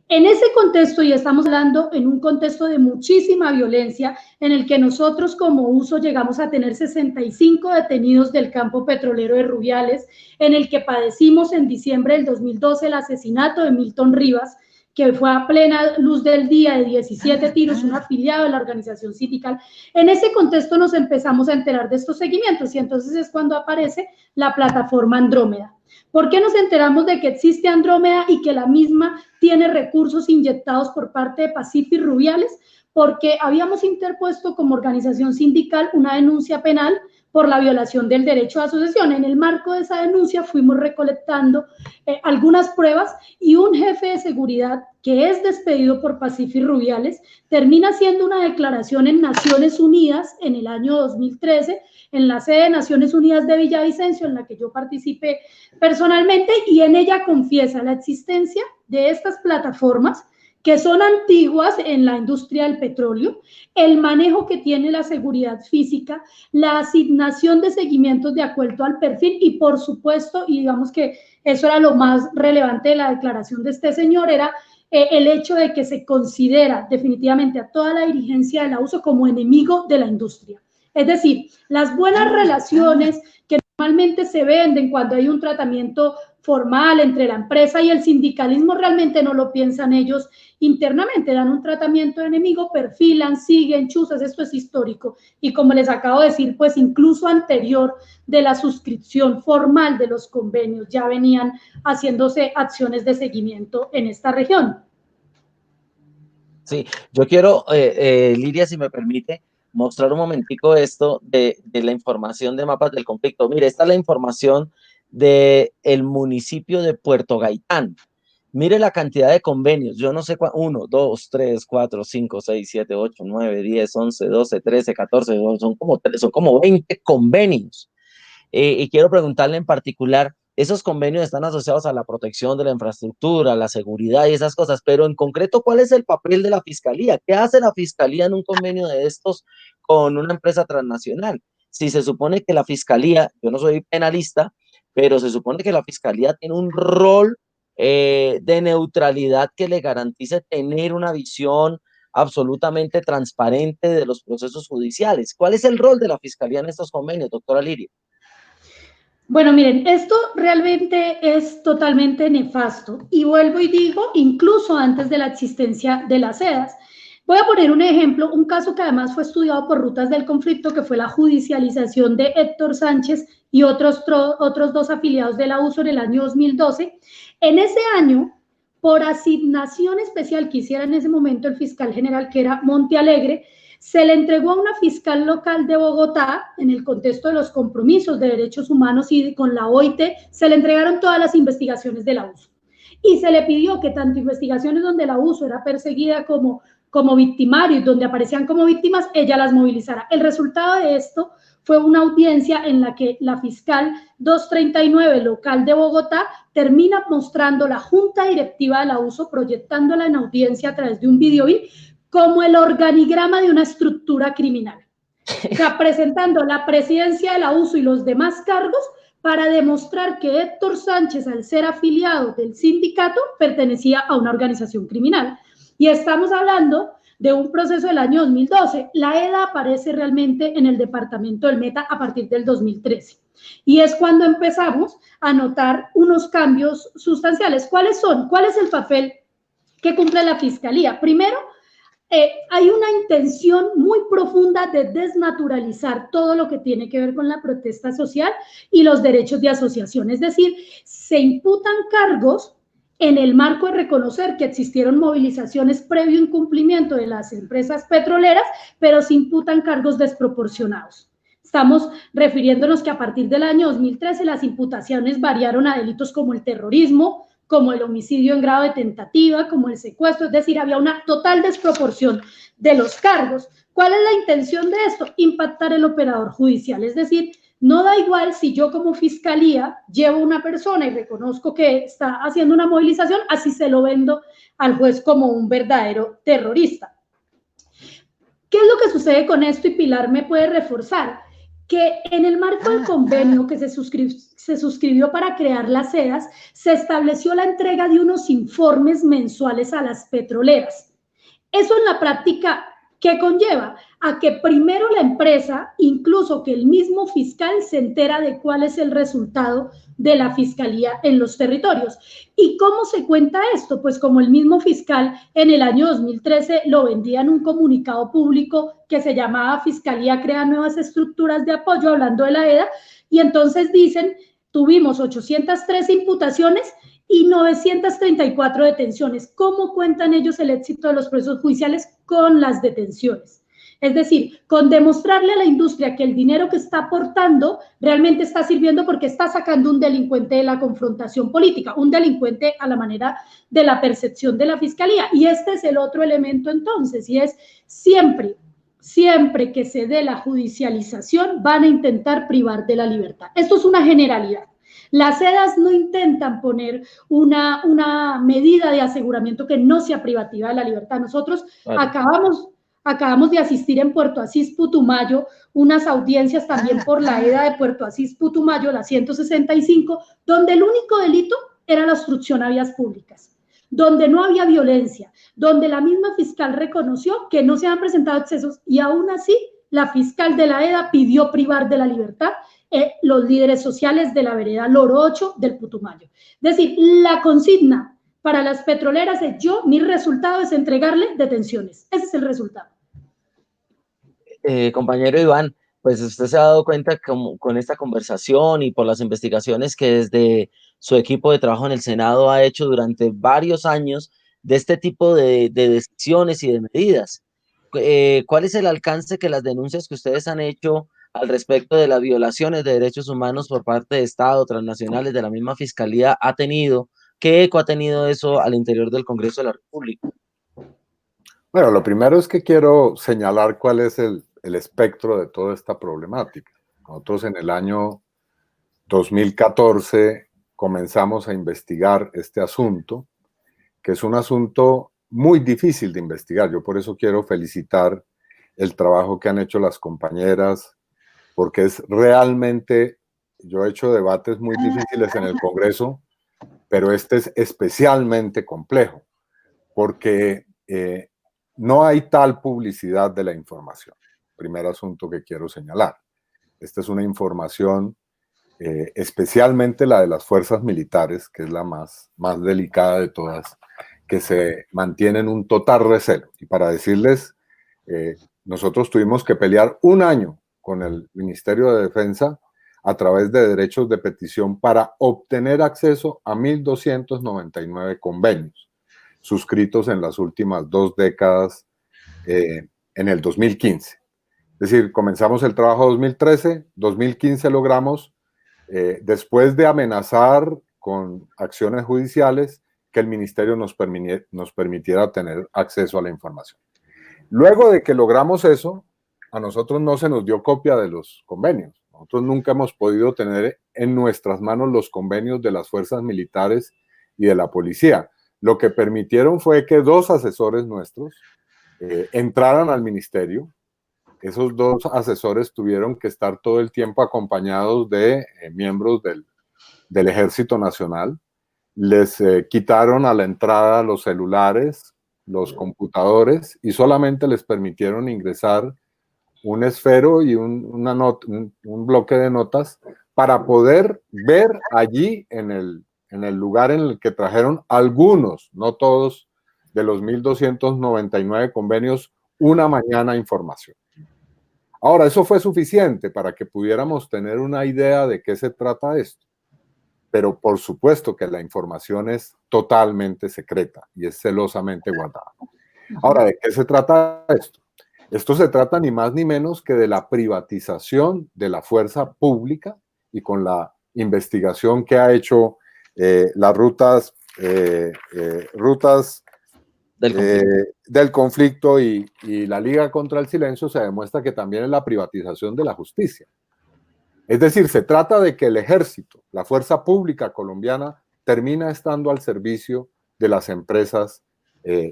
En ese contexto, y estamos hablando en un contexto de muchísima violencia, en el que nosotros como uso llegamos a tener 65 detenidos del campo petrolero de Rubiales, en el que padecimos en diciembre del 2012 el asesinato de Milton Rivas, que fue a plena luz del día de 17 tiros, un afiliado de la organización sindical. En ese contexto nos empezamos a enterar de estos seguimientos y entonces es cuando aparece la plataforma Andrómeda. ¿Por qué nos enteramos de que existe Andrómeda y que la misma tiene recursos inyectados por parte de Pacific Rubiales? Porque habíamos interpuesto como organización sindical una denuncia penal por la violación del derecho de asociación. En el marco de esa denuncia fuimos recolectando algunas pruebas y un jefe de seguridad que es despedido por Pacific Rubiales termina haciendo una declaración en Naciones Unidas en el año 2013, en la sede de Naciones Unidas de Villavicencio, en la que yo participé personalmente, y en ella confiesa la existencia de estas plataformas que son antiguas en la industria del petróleo, el manejo que tiene la seguridad física, la asignación de seguimientos de acuerdo al perfil y, por supuesto, y digamos que eso era lo más relevante de la declaración de este señor, era el hecho de que se considera definitivamente a toda la dirigencia de la USO como enemigo de la industria. Es decir, las buenas relaciones que normalmente se venden cuando hay un tratamiento formal entre la empresa y el sindicalismo realmente no lo piensan ellos internamente, dan un tratamiento de enemigo, perfilan, siguen, chuzas, esto es histórico. Y como les acabo de decir, pues incluso anterior de la suscripción formal de los convenios ya venían haciéndose acciones de seguimiento en esta región.
Sí, yo quiero, Liria, si me permite, mostrar un momentico esto de la información de mapas del conflicto. Mire, esta es la información del municipio de Puerto Gaitán. Mire la cantidad de convenios. Yo no sé cuál, 1, 2, 3, 4, 5, 6, 7, 8, 9, 10, 11, 12, 13, 14, son como 20 convenios. Y quiero preguntarle en particular, esos convenios están asociados a la protección de la infraestructura, a la seguridad y esas cosas, pero en concreto, ¿cuál es el papel de la Fiscalía? ¿Qué hace la Fiscalía en un convenio de estos con una empresa transnacional? Si se supone que la Fiscalía, yo no soy penalista, pero se supone que la Fiscalía tiene un rol de neutralidad que le garantice tener una visión absolutamente transparente de los procesos judiciales. ¿Cuál es el rol de la Fiscalía en estos convenios, doctora Liria?
Bueno, miren, esto realmente es totalmente nefasto y vuelvo y digo, incluso antes de la existencia de las SEDAS. Voy a poner un ejemplo, un caso que además fue estudiado por Rutas del Conflicto, que fue la judicialización de Héctor Sánchez y otros dos afiliados de la USO en el año 2012. En ese año, por asignación especial que hiciera en ese momento el fiscal general, que era Montealegre, se le entregó a una fiscal local de Bogotá, en el contexto de los compromisos de derechos humanos y con la OIT, se le entregaron todas las investigaciones de la USO. Y se le pidió que tanto investigaciones donde la USO era perseguida como victimario y donde aparecían como víctimas, ella las movilizara. El resultado de esto fue una audiencia en la que la fiscal 239 local de Bogotá termina mostrando la junta directiva de la USO, proyectándola en audiencia a través de un videobeat, como el organigrama de una estructura criminal. O sea, presentando la presidencia de la USO y los demás cargos para demostrar que Héctor Sánchez, al ser afiliado del sindicato, pertenecía a una organización criminal. Y estamos hablando de un proceso del año 2012. La EDA aparece realmente en el departamento del Meta a partir del 2013. Y es cuando empezamos a notar unos cambios sustanciales. ¿Cuáles son? ¿Cuál es el papel que cumple la Fiscalía? Primero, hay una intención muy profunda de desnaturalizar todo lo que tiene que ver con la protesta social y los derechos de asociación. Es decir, se imputan cargos en el marco de reconocer que existieron movilizaciones previo incumplimiento de las empresas petroleras, pero se imputan cargos desproporcionados. Estamos refiriéndonos que a partir del año 2013 las imputaciones variaron a delitos como el terrorismo, como el homicidio en grado de tentativa, como el secuestro, es decir, había una total desproporción de los cargos. ¿Cuál es la intención de esto? Impactar el operador judicial, es decir, no da igual si yo como fiscalía llevo a una persona y reconozco que está haciendo una movilización, así se lo vendo al juez como un verdadero terrorista. ¿Qué es lo que sucede con esto? Y Pilar me puede reforzar. Que en el marco del convenio que se suscribió para crear las SEDAS, se estableció la entrega de unos informes mensuales a las petroleras. Eso en la práctica, ¿qué conlleva? A que primero la empresa, incluso que el mismo fiscal se entera de cuál es el resultado de la Fiscalía en los territorios. ¿Y cómo se cuenta esto? Pues como el mismo fiscal en el año 2013 lo vendía en un comunicado público que se llamaba Fiscalía crea nuevas estructuras de apoyo, hablando de la EDA, y entonces dicen, tuvimos 803 imputaciones y 934 detenciones. ¿Cómo cuentan ellos el éxito de los procesos judiciales? Con las detenciones. Es decir, con demostrarle a la industria que el dinero que está aportando realmente está sirviendo porque está sacando un delincuente de la confrontación política, un delincuente a la manera de la percepción de la fiscalía. Y este es el otro elemento entonces, y es siempre que se dé la judicialización, van a intentar privar de la libertad. Esto es una generalidad. Las EDAs no intentan poner una medida de aseguramiento que no sea privativa de la libertad. Nosotros acabamos de asistir en Puerto Asís, Putumayo, unas audiencias también por la EDA de Puerto Asís, Putumayo, la 165, donde el único delito era la obstrucción a vías públicas, donde no había violencia, donde la misma fiscal reconoció que no se han presentado excesos y aún así la fiscal de la EDA pidió privar de la libertad los líderes sociales de la vereda Loro 8 del Putumayo. Es decir, la consigna para las petroleras es mi resultado es entregarle detenciones. Ese es el resultado.
Compañero Iván, pues usted se ha dado cuenta con esta conversación y por las investigaciones que desde su equipo de trabajo en el Senado ha hecho durante varios años de este tipo de decisiones y de medidas. ¿Cuál es el alcance que las denuncias que ustedes han hecho al respecto de las violaciones de derechos humanos por parte de Estado, transnacionales, de la misma Fiscalía ha tenido? ¿Qué eco ha tenido eso al interior del Congreso de la República?
Bueno, lo primero es que quiero señalar cuál es el espectro de toda esta problemática. Nosotros en el año 2014 comenzamos a investigar este asunto, que es un asunto muy difícil de investigar. Yo por eso quiero felicitar el trabajo que han hecho las compañeras, porque es realmente, yo he hecho debates muy difíciles en el Congreso, pero este es especialmente complejo, porque no hay tal publicidad de la información. Primer asunto que quiero señalar. Esta es una información, especialmente la de las fuerzas militares, que es la más delicada de todas, que se mantiene en un total recelo. Y para decirles, nosotros tuvimos que pelear un año con el Ministerio de Defensa a través de derechos de petición para obtener acceso a 1.299 convenios suscritos en las últimas 2 décadas, en el 2015. Es decir, comenzamos el trabajo en 2013, 2015 logramos, después de amenazar con acciones judiciales, que el ministerio nos permitiera tener acceso a la información. Luego de que logramos eso, a nosotros no se nos dio copia de los convenios. Nosotros nunca hemos podido tener en nuestras manos los convenios de las fuerzas militares y de la policía. Lo que permitieron fue que 2 asesores nuestros entraran al ministerio. Esos 2 asesores tuvieron que estar todo el tiempo acompañados de miembros del Ejército Nacional. Les quitaron a la entrada los celulares, los computadores, y solamente les permitieron ingresar un esfero y un bloque de notas para poder ver allí en el lugar en el que trajeron algunos, no todos, de los 1.299 convenios, una mañana información. Ahora, eso fue suficiente para que pudiéramos tener una idea de qué se trata esto. Pero por supuesto que la información es totalmente secreta y es celosamente guardada. Ahora, ¿de qué se trata esto? Esto se trata ni más ni menos que de la privatización de la fuerza pública, y con la investigación que ha hecho las rutas del conflicto y la Liga contra el Silencio, se demuestra que también es la privatización de la justicia. Es decir, se trata de que el ejército, la fuerza pública colombiana, termina estando al servicio de las empresas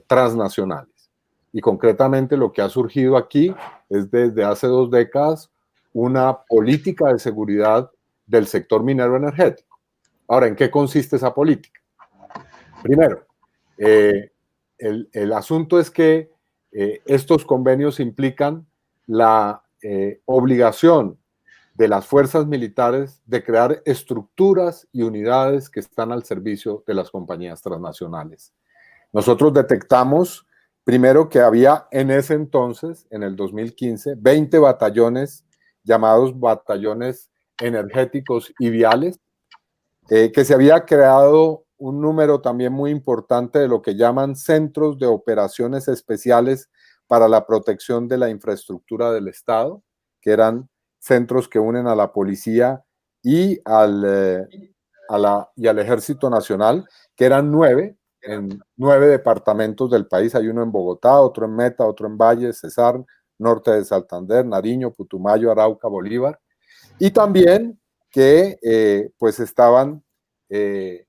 transnacionales. Y concretamente lo que ha surgido aquí es desde hace 2 décadas una política de seguridad del sector minero energético. Ahora, ¿en qué consiste esa política? Primero, el asunto es que estos convenios implican la obligación de las fuerzas militares de crear estructuras y unidades que están al servicio de las compañías transnacionales. Nosotros detectamos primero que había en ese entonces, en el 2015, 20 batallones llamados batallones energéticos y viales, que se había creado un número también muy importante de lo que llaman centros de operaciones especiales para la protección de la infraestructura del Estado, que eran centros que unen a la policía y al Ejército Nacional, que eran 9, en 9 departamentos del país. Hay uno en Bogotá, otro en Meta, otro en Valle, Cesar, norte de Santander, Nariño, Putumayo, Arauca, Bolívar. Y también que pues estaban en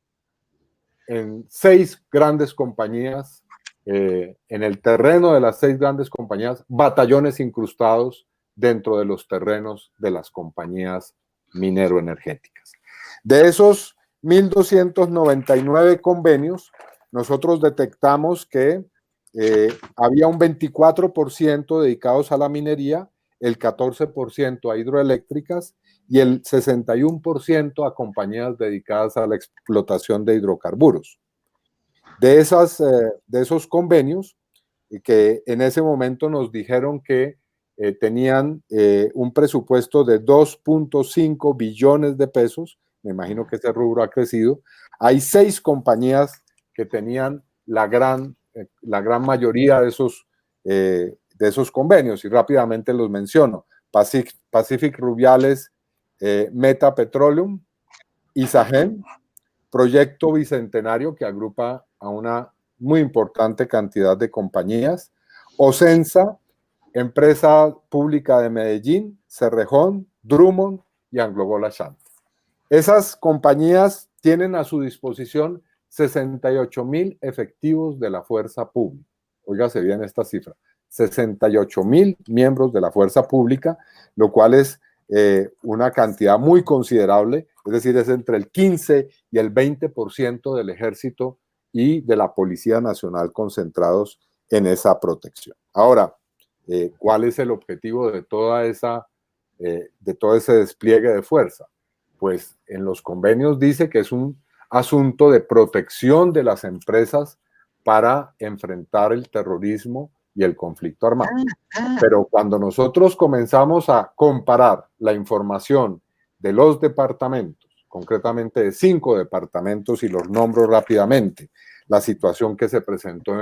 6 grandes compañías, en el terreno de las 6 grandes compañías, batallones incrustados dentro de los terrenos de las compañías minero-energéticas. De esos 1.299 convenios, nosotros detectamos que había un 24% dedicados a la minería, el 14% a hidroeléctricas y el 61% a compañías dedicadas a la explotación de hidrocarburos. De esos convenios, que en ese momento nos dijeron que tenían un presupuesto de 2.5 billones de pesos, me imagino que ese rubro ha crecido, hay 6 compañías que tenían la gran mayoría de esos convenios, y rápidamente los menciono: Pacific Rubiales, Meta Petroleum, Isagen, Proyecto Bicentenario, que agrupa a una muy importante cantidad de compañías, Ocensa, Empresa Pública de Medellín, Cerrejón, Drummond y Anglo-Gold Ashanti. Esas compañías tienen a su disposición 68,000 efectivos de la fuerza pública. Óigase bien esta cifra: 68,000 miembros de la fuerza pública, lo cual es una cantidad muy considerable, es decir, es entre el 15 y el 20% del ejército y de la Policía Nacional concentrados en esa protección. Ahora, ¿cuál es el objetivo de todo ese despliegue de fuerza? Pues en los convenios dice que es un asunto de protección de las empresas para enfrentar el terrorismo y el conflicto armado. Pero cuando nosotros comenzamos a comparar la información de los departamentos, concretamente de 5 departamentos, y los nombro rápidamente: la situación que se presentó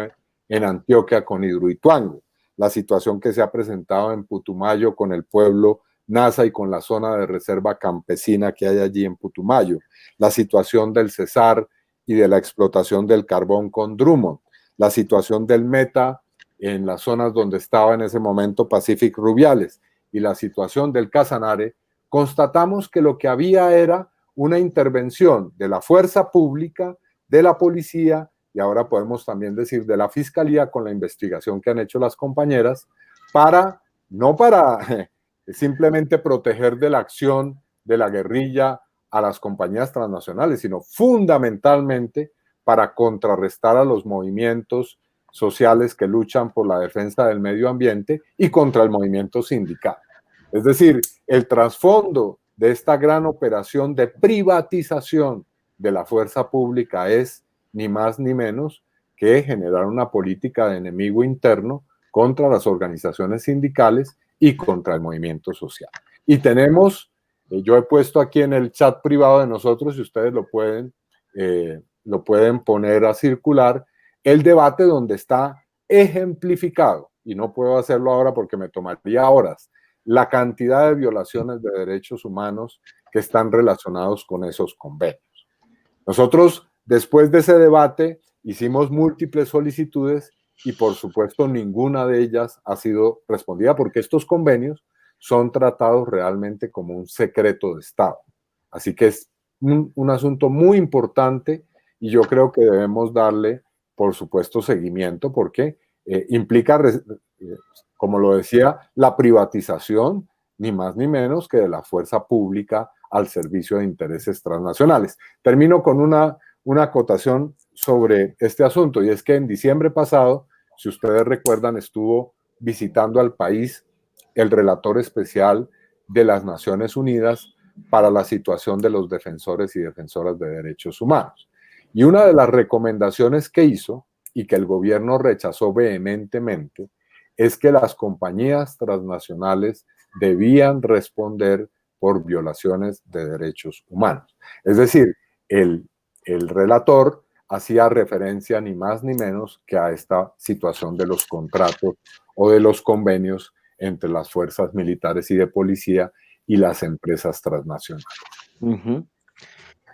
en Antioquia con Hidroituango, la situación que se ha presentado en Putumayo con el pueblo Nasa y con la zona de reserva campesina que hay allí en Putumayo, la situación del Cesar y de la explotación del carbón con Drummond, la situación del Meta en las zonas donde estaba en ese momento Pacific Rubiales, y la situación del Casanare, constatamos que lo que había era una intervención de la fuerza pública, de la policía, y ahora podemos también decir de la fiscalía, con la investigación que han hecho las compañeras, no para simplemente proteger de la acción de la guerrilla a las compañías transnacionales, sino fundamentalmente para contrarrestar a los movimientos sociales que luchan por la defensa del medio ambiente y contra el movimiento sindical. Es decir, el trasfondo de esta gran operación de privatización de la fuerza pública es ni más ni menos que generar una política de enemigo interno contra las organizaciones sindicales y contra el movimiento social. Y tenemos, yo he puesto aquí en el chat privado de nosotros, y ustedes lo pueden poner a circular, el debate donde está ejemplificado, y no puedo hacerlo ahora porque me tomaría horas, la cantidad de violaciones de derechos humanos que están relacionados con esos convenios. Nosotros, después de ese debate, hicimos múltiples solicitudes y, por supuesto, ninguna de ellas ha sido respondida, porque estos convenios son tratados realmente como un secreto de Estado. Así que es un asunto muy importante, y yo creo que debemos darle, por supuesto, seguimiento, porque implica, como lo decía, la privatización, ni más ni menos que de la fuerza pública al servicio de intereses transnacionales. Termino con una acotación sobre este asunto, y es que en diciembre pasado, si ustedes recuerdan, estuvo visitando al país el relator especial de las Naciones Unidas para la situación de los defensores y defensoras de derechos humanos. Y una de las recomendaciones que hizo y que el gobierno rechazó vehementemente es que las compañías transnacionales debían responder por violaciones de derechos humanos. Es decir, el relator hacía referencia ni más ni menos que a esta situación de los contratos o de los convenios entre las fuerzas militares y de policía y las empresas transnacionales.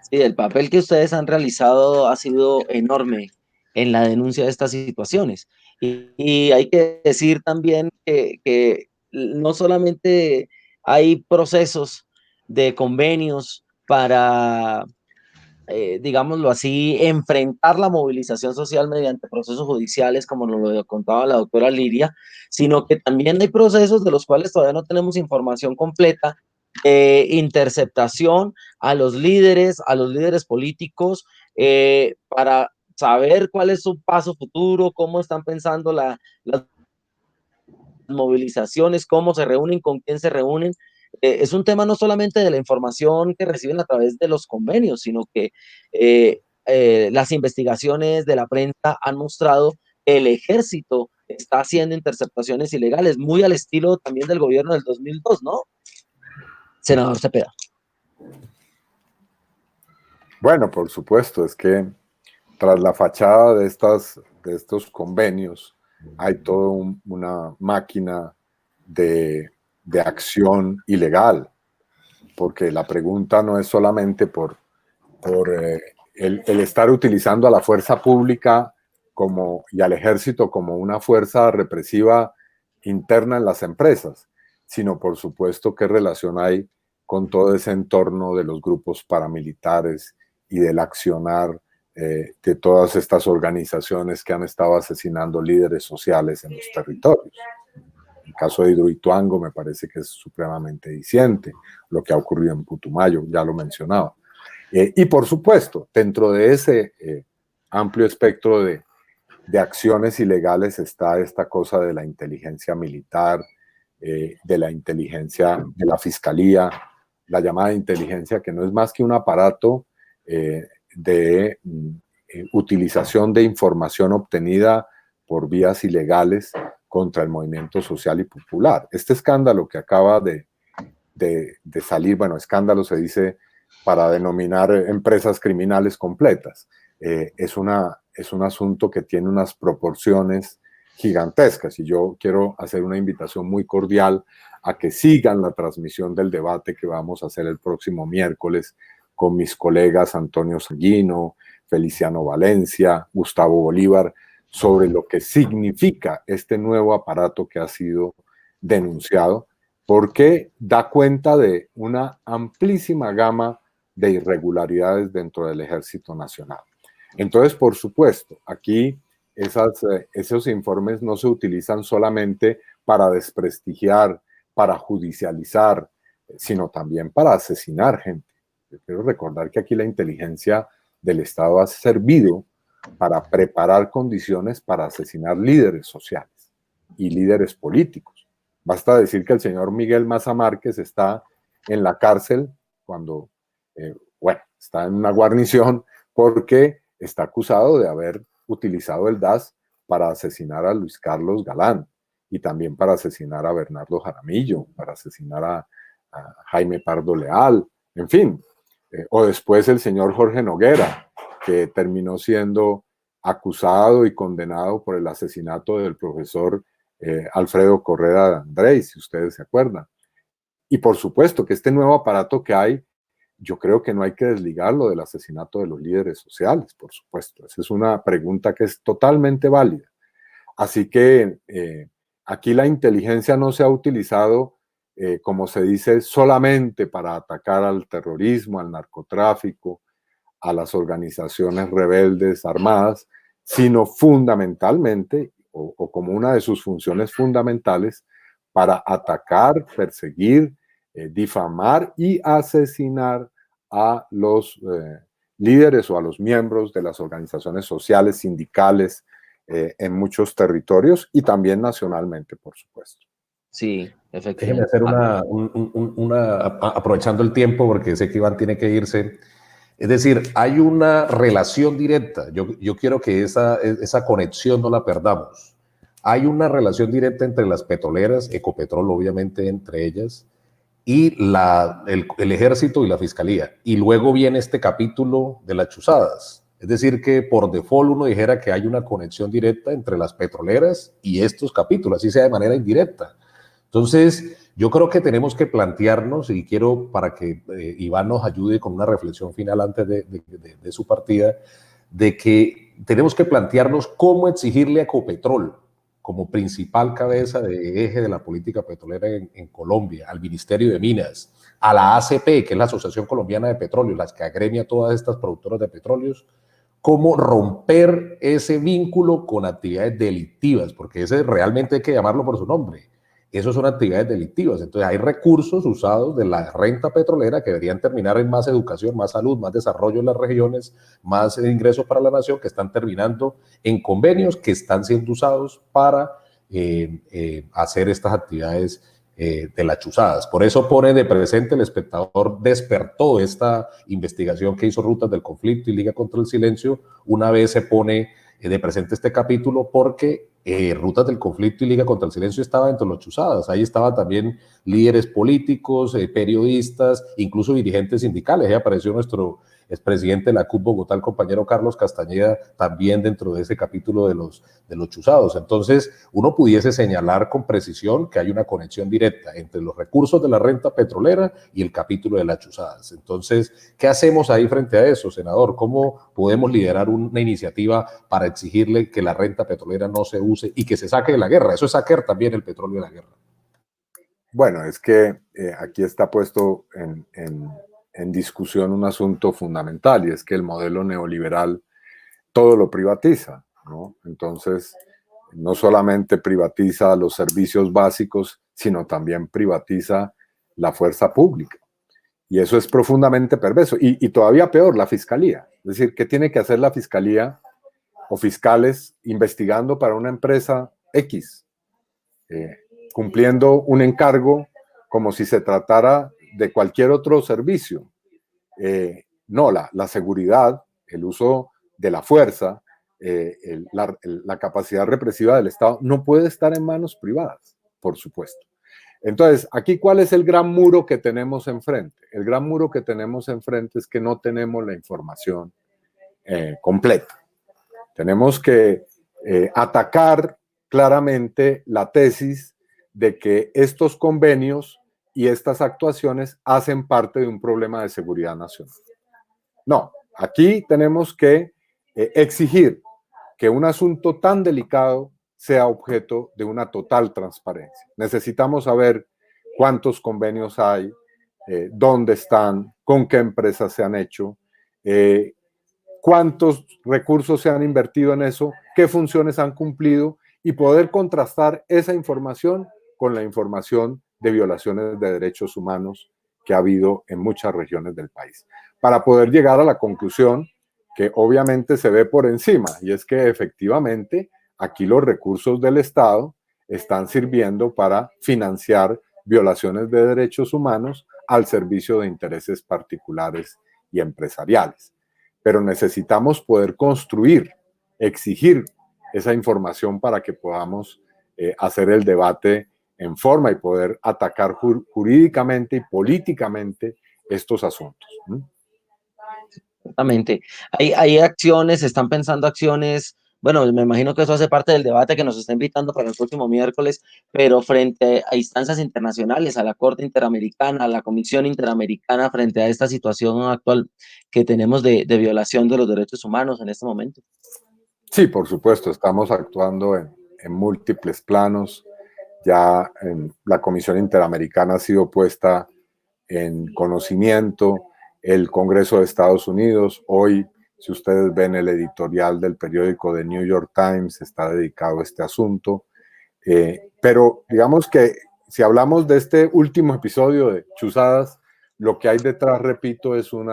Sí, el papel que ustedes han realizado ha sido enorme en la denuncia de estas situaciones. Y hay que decir también que no solamente hay procesos de convenios para, digámoslo así, enfrentar la movilización social mediante procesos judiciales, como nos lo contaba la doctora Liria, sino que también hay procesos de los cuales todavía no tenemos información completa, interceptación a los líderes políticos, para saber cuál es su paso futuro, cómo están pensando las movilizaciones, cómo se reúnen, con quién se reúnen. Es un tema no solamente de la información que reciben a través de los convenios, sino que las investigaciones de la prensa han mostrado que el ejército está haciendo interceptaciones ilegales, muy al estilo también del gobierno del 2002, ¿no? Senador Cepeda.
Bueno, por supuesto, es que tras la fachada de estos convenios hay toda una máquina de acción ilegal, porque la pregunta no es solamente por el estar utilizando a la fuerza pública y al ejército como una fuerza represiva interna en las empresas, sino por supuesto qué relación hay con todo ese entorno de los grupos paramilitares y del accionar de todas estas organizaciones que han estado asesinando líderes sociales en los territorios. El caso de Hidroituango me parece que es supremamente diciente, lo que ha ocurrido en Putumayo, ya lo mencionaba. Y por supuesto, dentro de ese amplio espectro de acciones ilegales está esta cosa de la inteligencia militar, de la inteligencia de la fiscalía, la llamada inteligencia, que no es más que un aparato de utilización de información obtenida por vías ilegales contra el movimiento social y popular. Este escándalo que acaba de salir, bueno, escándalo se dice para denominar empresas criminales completas, es un asunto que tiene unas proporciones gigantescas, y yo quiero hacer una invitación muy cordial a que sigan la transmisión del debate que vamos a hacer el próximo miércoles con mis colegas Antonio Sanguino, Feliciano Valencia, Gustavo Bolívar, sobre lo que significa este nuevo aparato que ha sido denunciado, porque da cuenta de una amplísima gama de irregularidades dentro del Ejército Nacional. Entonces, por supuesto, aquí esos informes no se utilizan solamente para desprestigiar, para judicializar, sino también para asesinar gente. Yo quiero recordar que aquí la inteligencia del Estado ha servido para preparar condiciones para asesinar líderes sociales y líderes políticos. Basta decir que el señor Miguel Maza Márquez está en la cárcel cuando, está en una guarnición porque está acusado de haber utilizado el DAS para asesinar a Luis Carlos Galán y también para asesinar a Bernardo Jaramillo, para asesinar a Jaime Pardo Leal, en fin. O después el señor Jorge Noguera, que terminó siendo acusado y condenado por el asesinato del profesor Alfredo Correa de Andrés, si ustedes se acuerdan. Y por supuesto que este nuevo aparato que hay, yo creo que no hay que desligarlo del asesinato de los líderes sociales, por supuesto. Esa es una pregunta que es totalmente válida. Así que aquí la inteligencia no se ha utilizado, como se dice, solamente para atacar al terrorismo, al narcotráfico, a las organizaciones rebeldes armadas, sino fundamentalmente, o como una de sus funciones fundamentales, para atacar, perseguir, difamar y asesinar a los líderes o a los miembros de las organizaciones sociales, sindicales, en muchos territorios y también nacionalmente, por supuesto.
Sí,
Déjeme
efectivamente.
hacer aprovechando el tiempo, porque sé que Iván tiene que irse. Es decir, hay una relación directa. Yo quiero que esa conexión no la perdamos. Hay una relación directa entre las petroleras, Ecopetrol obviamente entre ellas, y el ejército y la fiscalía. Y luego viene este capítulo de las chuzadas. Es decir, que por default uno dijera que hay una conexión directa entre las petroleras y estos capítulos, así sea de manera indirecta. Entonces, yo creo que tenemos que plantearnos, y quiero para que Iván nos ayude con una reflexión final antes de su partida, de que tenemos que plantearnos cómo exigirle a Ecopetrol, como principal cabeza de eje de la política petrolera en Colombia, al Ministerio de Minas, a la ACP, que es la Asociación Colombiana de Petróleo, las que agremia a todas estas productoras de petróleos, cómo romper ese vínculo con actividades delictivas, porque ese realmente hay que llamarlo por su nombre. Esos son actividades delictivas. Entonces hay recursos usados de la renta petrolera que deberían terminar en más educación, más salud, más desarrollo en las regiones, más ingresos para la nación, que están terminando en convenios que están siendo usados para hacer estas actividades de las chuzadas. Por eso pone de presente, El Espectador despertó esta investigación que hizo Rutas del Conflicto y Liga contra el Silencio. Una vez se pone de presente este capítulo porque Rutas del Conflicto y Liga contra el Silencio estaba dentro de los chuzadas. Ahí estaban también líderes políticos, periodistas, incluso dirigentes sindicales. Ahí apareció nuestro expresidente de la CUT Bogotá, el compañero Carlos Castañeda, también dentro de ese capítulo de los chuzados. Entonces, uno pudiese señalar con precisión que hay una conexión directa entre los recursos de la renta petrolera y el capítulo de las chuzadas. Entonces, ¿qué hacemos ahí frente a eso, senador? ¿Cómo podemos liderar una iniciativa para exigirle que la renta petrolera no se use y que se saque de la guerra? Eso es sacar también el petróleo de la guerra.
Bueno, es que aquí está puesto en discusión un asunto fundamental, y es que el modelo neoliberal todo lo privatiza, ¿no? Entonces, no solamente privatiza los servicios básicos, sino también privatiza la fuerza pública. Y eso es profundamente perverso. Y todavía peor, la fiscalía. Es decir, ¿qué tiene que hacer la fiscalía o fiscales investigando para una empresa X? Cumpliendo un encargo como si se tratara de cualquier otro servicio. No, la seguridad, el uso de la fuerza, la capacidad represiva del Estado no puede estar en manos privadas, por supuesto. Entonces, aquí, ¿cuál es el gran muro que tenemos enfrente? El gran muro que tenemos enfrente es que no tenemos la información completa. Tenemos que atacar claramente la tesis de que estos convenios y estas actuaciones hacen parte de un problema de seguridad nacional. No, aquí tenemos que exigir que un asunto tan delicado sea objeto de una total transparencia. Necesitamos saber cuántos convenios hay, dónde están, con qué empresas se han hecho, cuántos recursos se han invertido en eso, qué funciones han cumplido, y poder contrastar esa información con la información de violaciones de derechos humanos que ha habido en muchas regiones del país, para poder llegar a la conclusión que obviamente se ve por encima, y es que efectivamente aquí los recursos del Estado están sirviendo para financiar violaciones de derechos humanos al servicio de intereses particulares y empresariales. Pero necesitamos poder construir, exigir esa información para que podamos hacer el debate en forma y poder atacar jurídicamente y políticamente estos asuntos.
Exactamente. Hay acciones, están pensando acciones. Bueno, me imagino que eso hace parte del debate que nos está invitando para el próximo miércoles, pero frente a instancias internacionales, a la Corte Interamericana, a la Comisión Interamericana, frente a esta situación actual que tenemos de violación de los derechos humanos en este momento.
Sí, por supuesto, estamos actuando en múltiples planos. Ya la Comisión Interamericana ha sido puesta en conocimiento, el Congreso de Estados Unidos. Hoy, si ustedes ven el editorial del periódico The New York Times, está dedicado a este asunto. Pero digamos que si hablamos de este último episodio de Chuzadas, lo que hay detrás, repito, es un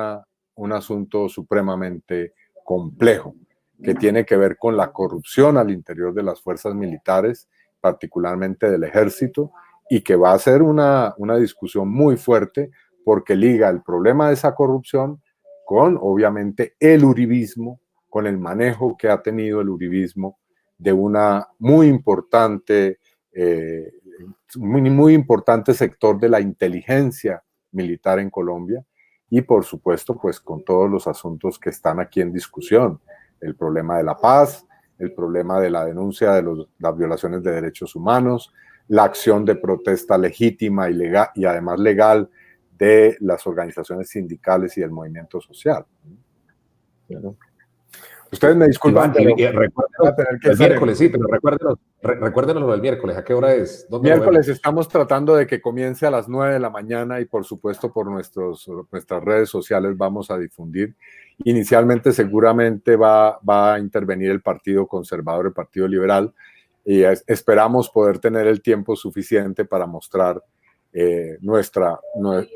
asunto supremamente complejo, que tiene que ver con la corrupción al interior de las fuerzas militares, particularmente del ejército, y que va a ser una discusión muy fuerte porque liga el problema de esa corrupción con, obviamente, el uribismo, con el manejo que ha tenido el uribismo de una muy importante sector de la inteligencia militar en Colombia y, por supuesto, pues con todos los asuntos que están aquí en discusión, el problema de la paz, el problema de la denuncia de las violaciones de derechos humanos, la acción de protesta legítima y, legal, y además legal de las organizaciones sindicales y del movimiento social. ¿No? Ustedes me disculpan,
Iván, el miércoles, sí, pero recuérdenos lo del miércoles. ¿A qué hora es?
Miércoles estamos tratando de que comience a las 9 de la mañana y, por supuesto, por nuestras redes sociales vamos a difundir. Inicialmente, seguramente va a intervenir el Partido Conservador, el Partido Liberal, y esperamos poder tener el tiempo suficiente para mostrar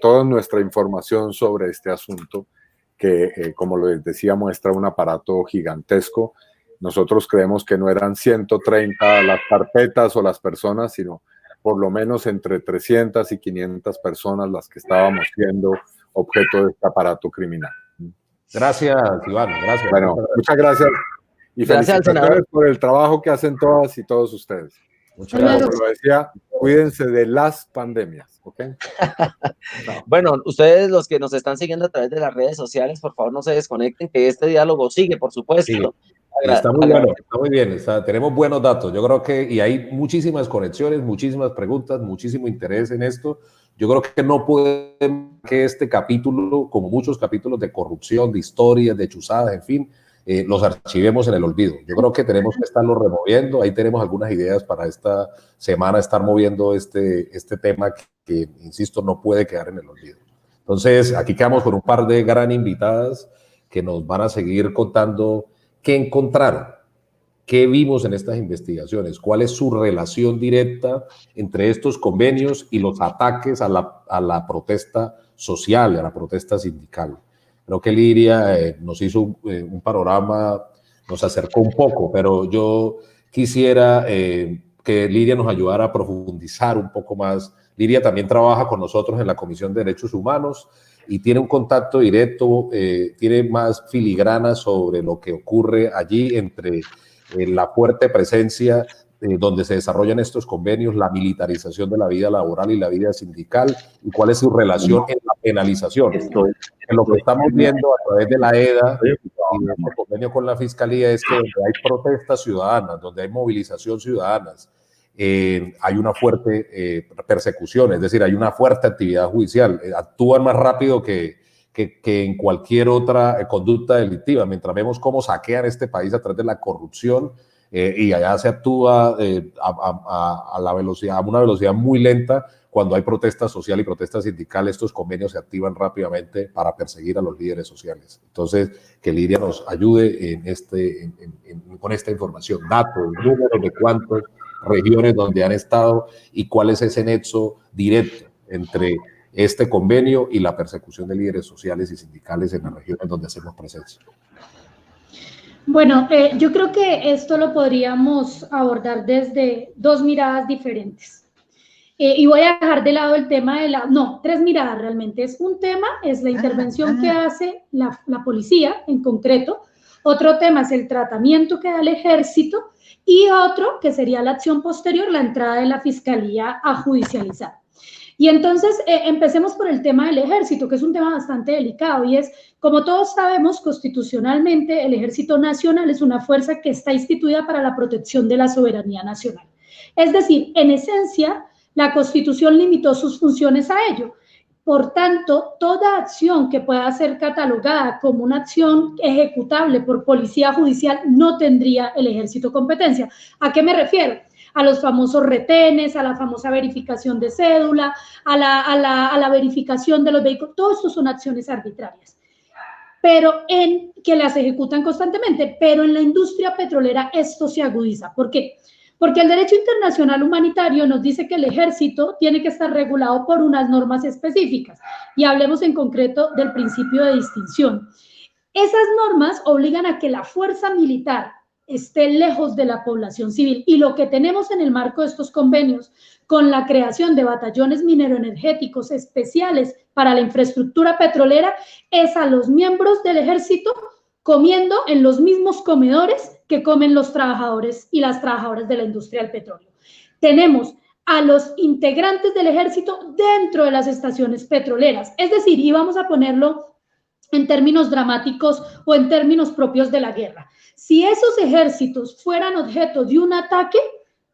toda nuestra información sobre este asunto que, como les decía, muestra un aparato gigantesco. Nosotros creemos que no eran 130 las carpetas o las personas, sino por lo menos entre 300 y 500 personas las que estábamos siendo objeto de este aparato criminal.
Gracias, Iván. Gracias.
Bueno, muchas gracias. Y
Gracias,
felicitaciones por el trabajo que hacen todas y todos ustedes.
Muchas gracias.
Como lo decía, cuídense de las pandemias, ¿ok?
No. Bueno, ustedes los que nos están siguiendo a través de las redes sociales, por favor no se desconecten, que este diálogo sigue, por supuesto.
Sí. Está muy bueno, está muy bien, tenemos buenos datos. Yo creo que, y hay muchísimas conexiones, muchísimas preguntas, muchísimo interés en esto. Yo creo que no podemos que este capítulo, como muchos capítulos de corrupción, de historias, de chuzadas, en fin, los archivemos en el olvido. Yo creo que tenemos que estarlo removiendo. Ahí tenemos algunas ideas para esta semana, estar moviendo este tema que, insisto, no puede quedar en el olvido. Entonces, aquí quedamos con un par de gran invitadas que nos van a seguir contando qué encontraron, qué vimos en estas investigaciones, cuál es su relación directa entre estos convenios y los ataques a la protesta social, a la protesta sindical. Creo que Liria nos hizo un panorama, nos acercó un poco, pero yo quisiera que Liria nos ayudara a profundizar un poco más. Liria también trabaja con nosotros en la Comisión de Derechos Humanos y tiene un contacto directo, tiene más filigrana sobre lo que ocurre allí entre la fuerte presencia donde se desarrollan estos convenios, la militarización de la vida laboral y la vida sindical, y cuál es su relación en la penalización. Lo que estamos viendo a través de la EDA y de este convenio con la Fiscalía es que donde hay protestas ciudadanas, donde hay movilización ciudadanas, hay una fuerte persecución, es decir, hay una fuerte actividad judicial. Actúan más rápido que en cualquier otra conducta delictiva. Mientras vemos cómo saquean este país a través de la corrupción, y allá se actúa a una velocidad muy lenta. Cuando hay protesta social y protesta sindical, estos convenios se activan rápidamente para perseguir a los líderes sociales. Entonces, que Liria nos ayude con esta información, datos, números de cuántas regiones donde han estado y cuál es ese nexo directo entre este convenio y la persecución de líderes sociales y sindicales en las regiones donde hacemos presencia.
Bueno, yo creo que esto lo podríamos abordar desde dos miradas diferentes. Y voy a dejar de lado el tema de tres miradas realmente. Es un tema, es la intervención que hace la policía en concreto. Otro tema es el tratamiento que da el ejército. Y otro, que sería la acción posterior, la entrada de la fiscalía a judicializar. Y entonces empecemos por el tema del ejército, que es un tema bastante delicado, y es, como todos sabemos, constitucionalmente el Ejército Nacional es una fuerza que está instituida para la protección de la soberanía nacional. Es decir, en esencia, la Constitución limitó sus funciones a ello. Por tanto, toda acción que pueda ser catalogada como una acción ejecutable por policía judicial no tendría el ejército competencia. ¿A qué me refiero? A los famosos retenes, a la famosa verificación de cédula, a la verificación de los vehículos. Todo esto son acciones arbitrarias, pero que las ejecutan constantemente. Pero en la industria petrolera esto se agudiza. ¿Por qué? Porque el derecho internacional humanitario nos dice que el ejército tiene que estar regulado por unas normas específicas. Y hablemos en concreto del principio de distinción. Esas normas obligan a que la fuerza militar esté lejos de la población civil. Y lo que tenemos en el marco de estos convenios, con la creación de batallones mineroenergéticos especiales para la infraestructura petrolera, es a los miembros del ejército comiendo en los mismos comedores que comen los trabajadores y las trabajadoras de la industria del petróleo. Tenemos a los integrantes del ejército dentro de las estaciones petroleras, es decir, y vamos a ponerlo en términos dramáticos o en términos propios de la guerra. Si esos ejércitos fueran objeto de un ataque,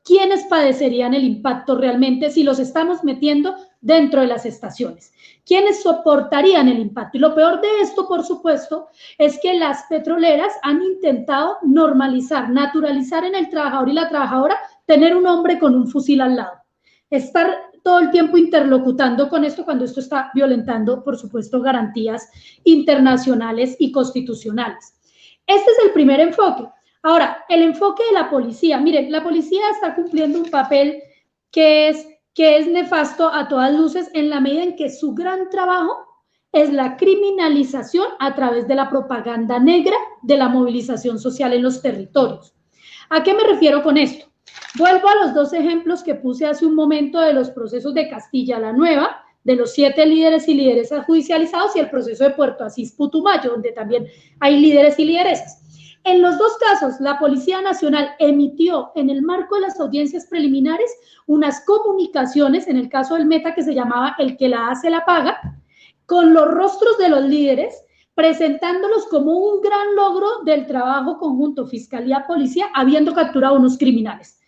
¿quiénes padecerían el impacto realmente si los estamos metiendo dentro de las estaciones? ¿Quiénes soportarían el impacto? Y lo peor de esto, por supuesto, es que las petroleras han intentado normalizar, naturalizar en el trabajador y la trabajadora tener un hombre con un fusil al lado. Estar todo el tiempo interlocutando con esto cuando esto está violentando, por supuesto, garantías internacionales y constitucionales. Este es el primer enfoque. Ahora, el enfoque de la policía. Miren, la policía está cumpliendo un papel que es nefasto a todas luces en la medida en que su gran trabajo es la criminalización a través de la propaganda negra de la movilización social en los territorios. ¿A qué me refiero con esto? Vuelvo a los dos ejemplos que puse hace un momento de los procesos de Castilla la Nueva, de los 7 líderes y lideresas judicializados, y el proceso de Puerto Asís Putumayo, donde también hay líderes y lideresas. En los dos casos, la Policía Nacional emitió en el marco de las audiencias preliminares unas comunicaciones, en el caso del Meta, que se llamaba El que la hace la paga, con los rostros de los líderes, presentándolos como un gran logro del trabajo conjunto Fiscalía-Policía, habiendo capturado a unos criminales.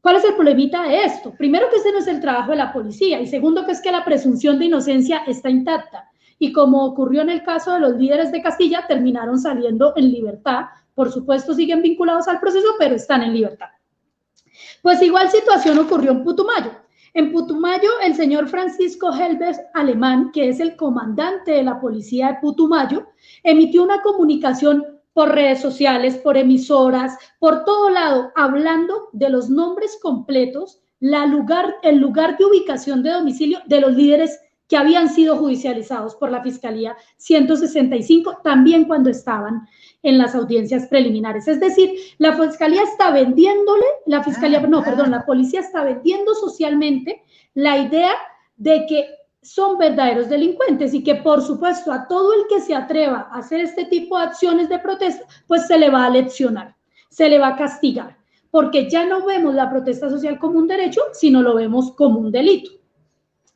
¿Cuál es el problemita de esto? Primero, que ese no es el trabajo de la policía, y segundo, que es que la presunción de inocencia está intacta. Y como ocurrió en el caso de los líderes de Castilla, terminaron saliendo en libertad. Por supuesto, siguen vinculados al proceso, pero están en libertad. Pues igual situación ocurrió en Putumayo. En Putumayo, el señor Francisco Helbert Alemán, que es el comandante de la policía de Putumayo, emitió una comunicación por redes sociales, por emisoras, por todo lado, hablando de los nombres completos, el lugar de ubicación de domicilio de los líderes que habían sido judicializados por la Fiscalía 165, también cuando estaban en las audiencias preliminares. Es decir, la Fiscalía está vendiéndole, la policía está vendiendo socialmente la idea de que son verdaderos delincuentes y que, por supuesto, a todo el que se atreva a hacer este tipo de acciones de protesta, pues se le va a leccionar, se le va a castigar, porque ya no vemos la protesta social como un derecho, sino lo vemos como un delito.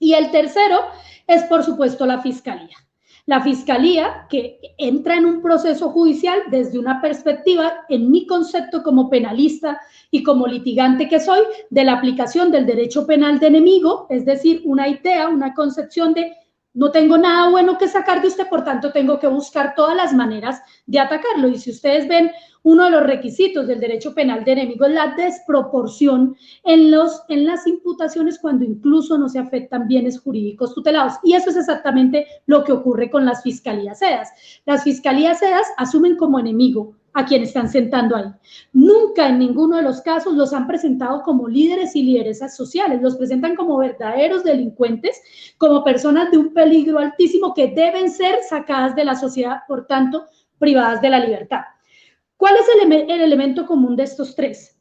Y el tercero es, por supuesto, la Fiscalía. La Fiscalía, que entra en un proceso judicial desde una perspectiva, en mi concepto como penalista y como litigante que soy, de la aplicación del derecho penal de enemigo, es decir, una idea, una concepción de no tengo nada bueno que sacar de usted, por tanto tengo que buscar todas las maneras de atacarlo. Y si ustedes ven, uno de los requisitos del derecho penal de enemigo es la desproporción en las imputaciones cuando incluso no se afectan bienes jurídicos tutelados. Y eso es exactamente lo que ocurre con las fiscalías SEDAS. Las fiscalías SEDAS asumen como enemigo a quienes están sentando ahí. Nunca en ninguno de los casos los han presentado como líderes y lideresas sociales, los presentan como verdaderos delincuentes, como personas de un peligro altísimo que deben ser sacadas de la sociedad, por tanto, privadas de la libertad. ¿Cuál es el elemento común de estos tres?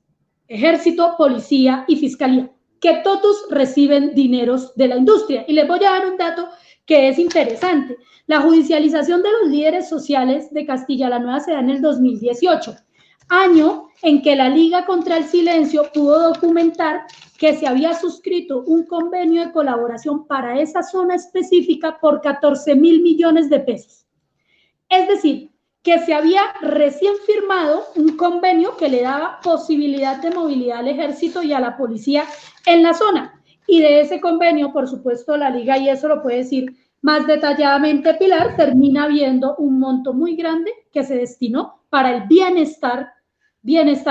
Ejército, policía y fiscalía, que todos reciben dineros de la industria. Y les voy a dar un dato que es interesante. La judicialización de los líderes sociales de Castilla la Nueva se da en el 2018, año en que la Liga contra el Silencio pudo documentar que se había suscrito un convenio de colaboración para esa zona específica por 14.000 millones de pesos. Es decir, que se había recién firmado un convenio que le daba posibilidad de movilidad al ejército y a la policía en la zona. Y de ese convenio, por supuesto, la Liga, y eso lo puede decir más detalladamente Pilar, termina viendo un monto muy grande que se destinó para el bienestar,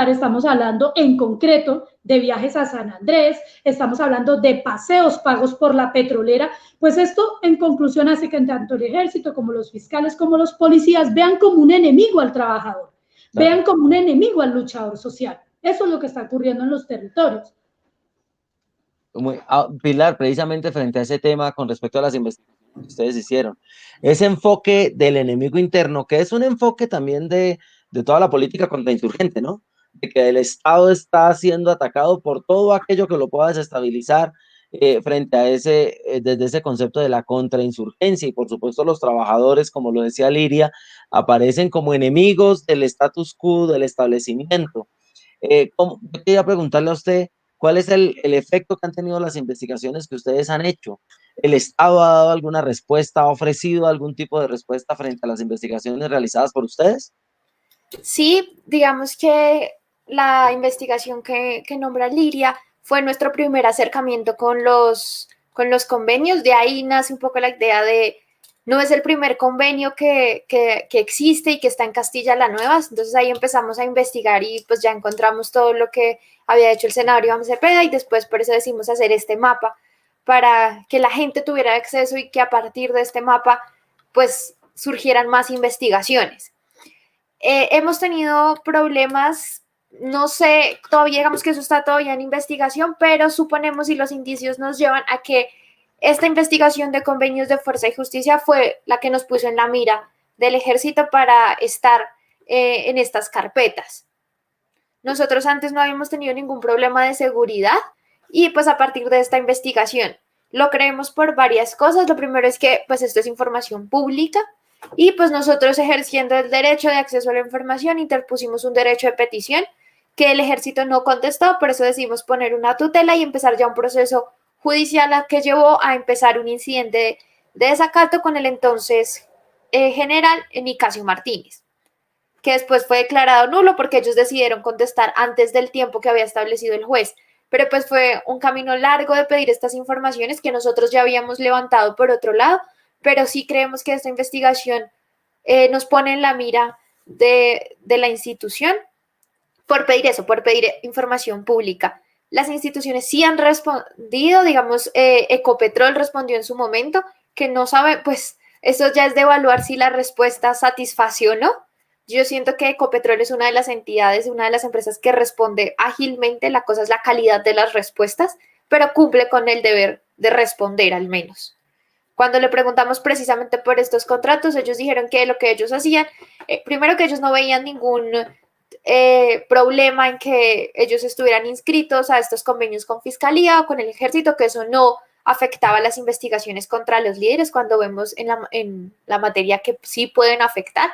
estamos hablando en concreto de viajes a San Andrés, estamos hablando de paseos pagos por la petrolera. Pues esto, en conclusión, hace que tanto el ejército como los fiscales, como los policías, vean como un enemigo al trabajador, vean como un enemigo al luchador social. Eso es lo que está ocurriendo en los territorios.
Pilar, precisamente frente a ese tema, con respecto a las investigaciones que ustedes hicieron, ese enfoque del enemigo interno, que es un enfoque también de de toda la política contrainsurgente, ¿no? De que el Estado está siendo atacado por todo aquello que lo pueda desestabilizar frente a desde ese concepto de la contrainsurgencia. Y por supuesto los trabajadores, como lo decía Liria, aparecen como enemigos del status quo, del establecimiento. Yo quería preguntarle a usted, ¿cuál es el efecto que han tenido las investigaciones que ustedes han hecho? ¿El Estado ha dado alguna respuesta, ha ofrecido algún tipo de respuesta frente a las investigaciones realizadas por ustedes?
Sí, digamos que la investigación que nombra Liria fue nuestro primer acercamiento con los convenios. De ahí nace un poco la idea de, no es el primer convenio que existe y que está en Castilla la Nueva. Entonces ahí empezamos a investigar y pues ya encontramos todo lo que había hecho el senador Iván Cepeda, y después por eso decidimos hacer este mapa para que la gente tuviera acceso y que a partir de este mapa pues surgieran más investigaciones. Hemos tenido problemas, no sé, todavía digamos que eso está todavía en investigación, pero suponemos, y los indicios nos llevan a que esta investigación de convenios de Fuerza y Justicia fue la que nos puso en la mira del Ejército para estar en estas carpetas. Nosotros antes no habíamos tenido ningún problema de seguridad, y pues a partir de esta investigación lo creemos por varias cosas. Lo primero es que pues esto es información pública, y pues nosotros, ejerciendo el derecho de acceso a la información, interpusimos un derecho de petición que el Ejército no contestó. Por eso decidimos poner una tutela y empezar ya un proceso judicial que llevó a empezar un incidente de desacato con el entonces general Nicasio Martínez, que después fue declarado nulo porque ellos decidieron contestar antes del tiempo que había establecido el juez. Pero pues fue un camino largo de pedir estas informaciones que nosotros ya habíamos levantado por otro lado, pero sí creemos que esta investigación nos pone en la mira de la institución por pedir eso, por pedir información pública. Las instituciones sí han respondido, digamos, Ecopetrol respondió en su momento, que no sabe, pues eso ya es de evaluar si la respuesta satisface o no. Yo siento que Ecopetrol es una de las entidades, una de las empresas que responde ágilmente. La cosa es la calidad de las respuestas, pero cumple con el deber de responder al menos. Cuando le preguntamos precisamente por estos contratos, ellos dijeron que lo que ellos hacían, primero que ellos no veían ningún problema en que ellos estuvieran inscritos a estos convenios con Fiscalía o con el Ejército, que eso no afectaba las investigaciones contra los líderes, cuando vemos en la materia que sí pueden afectar.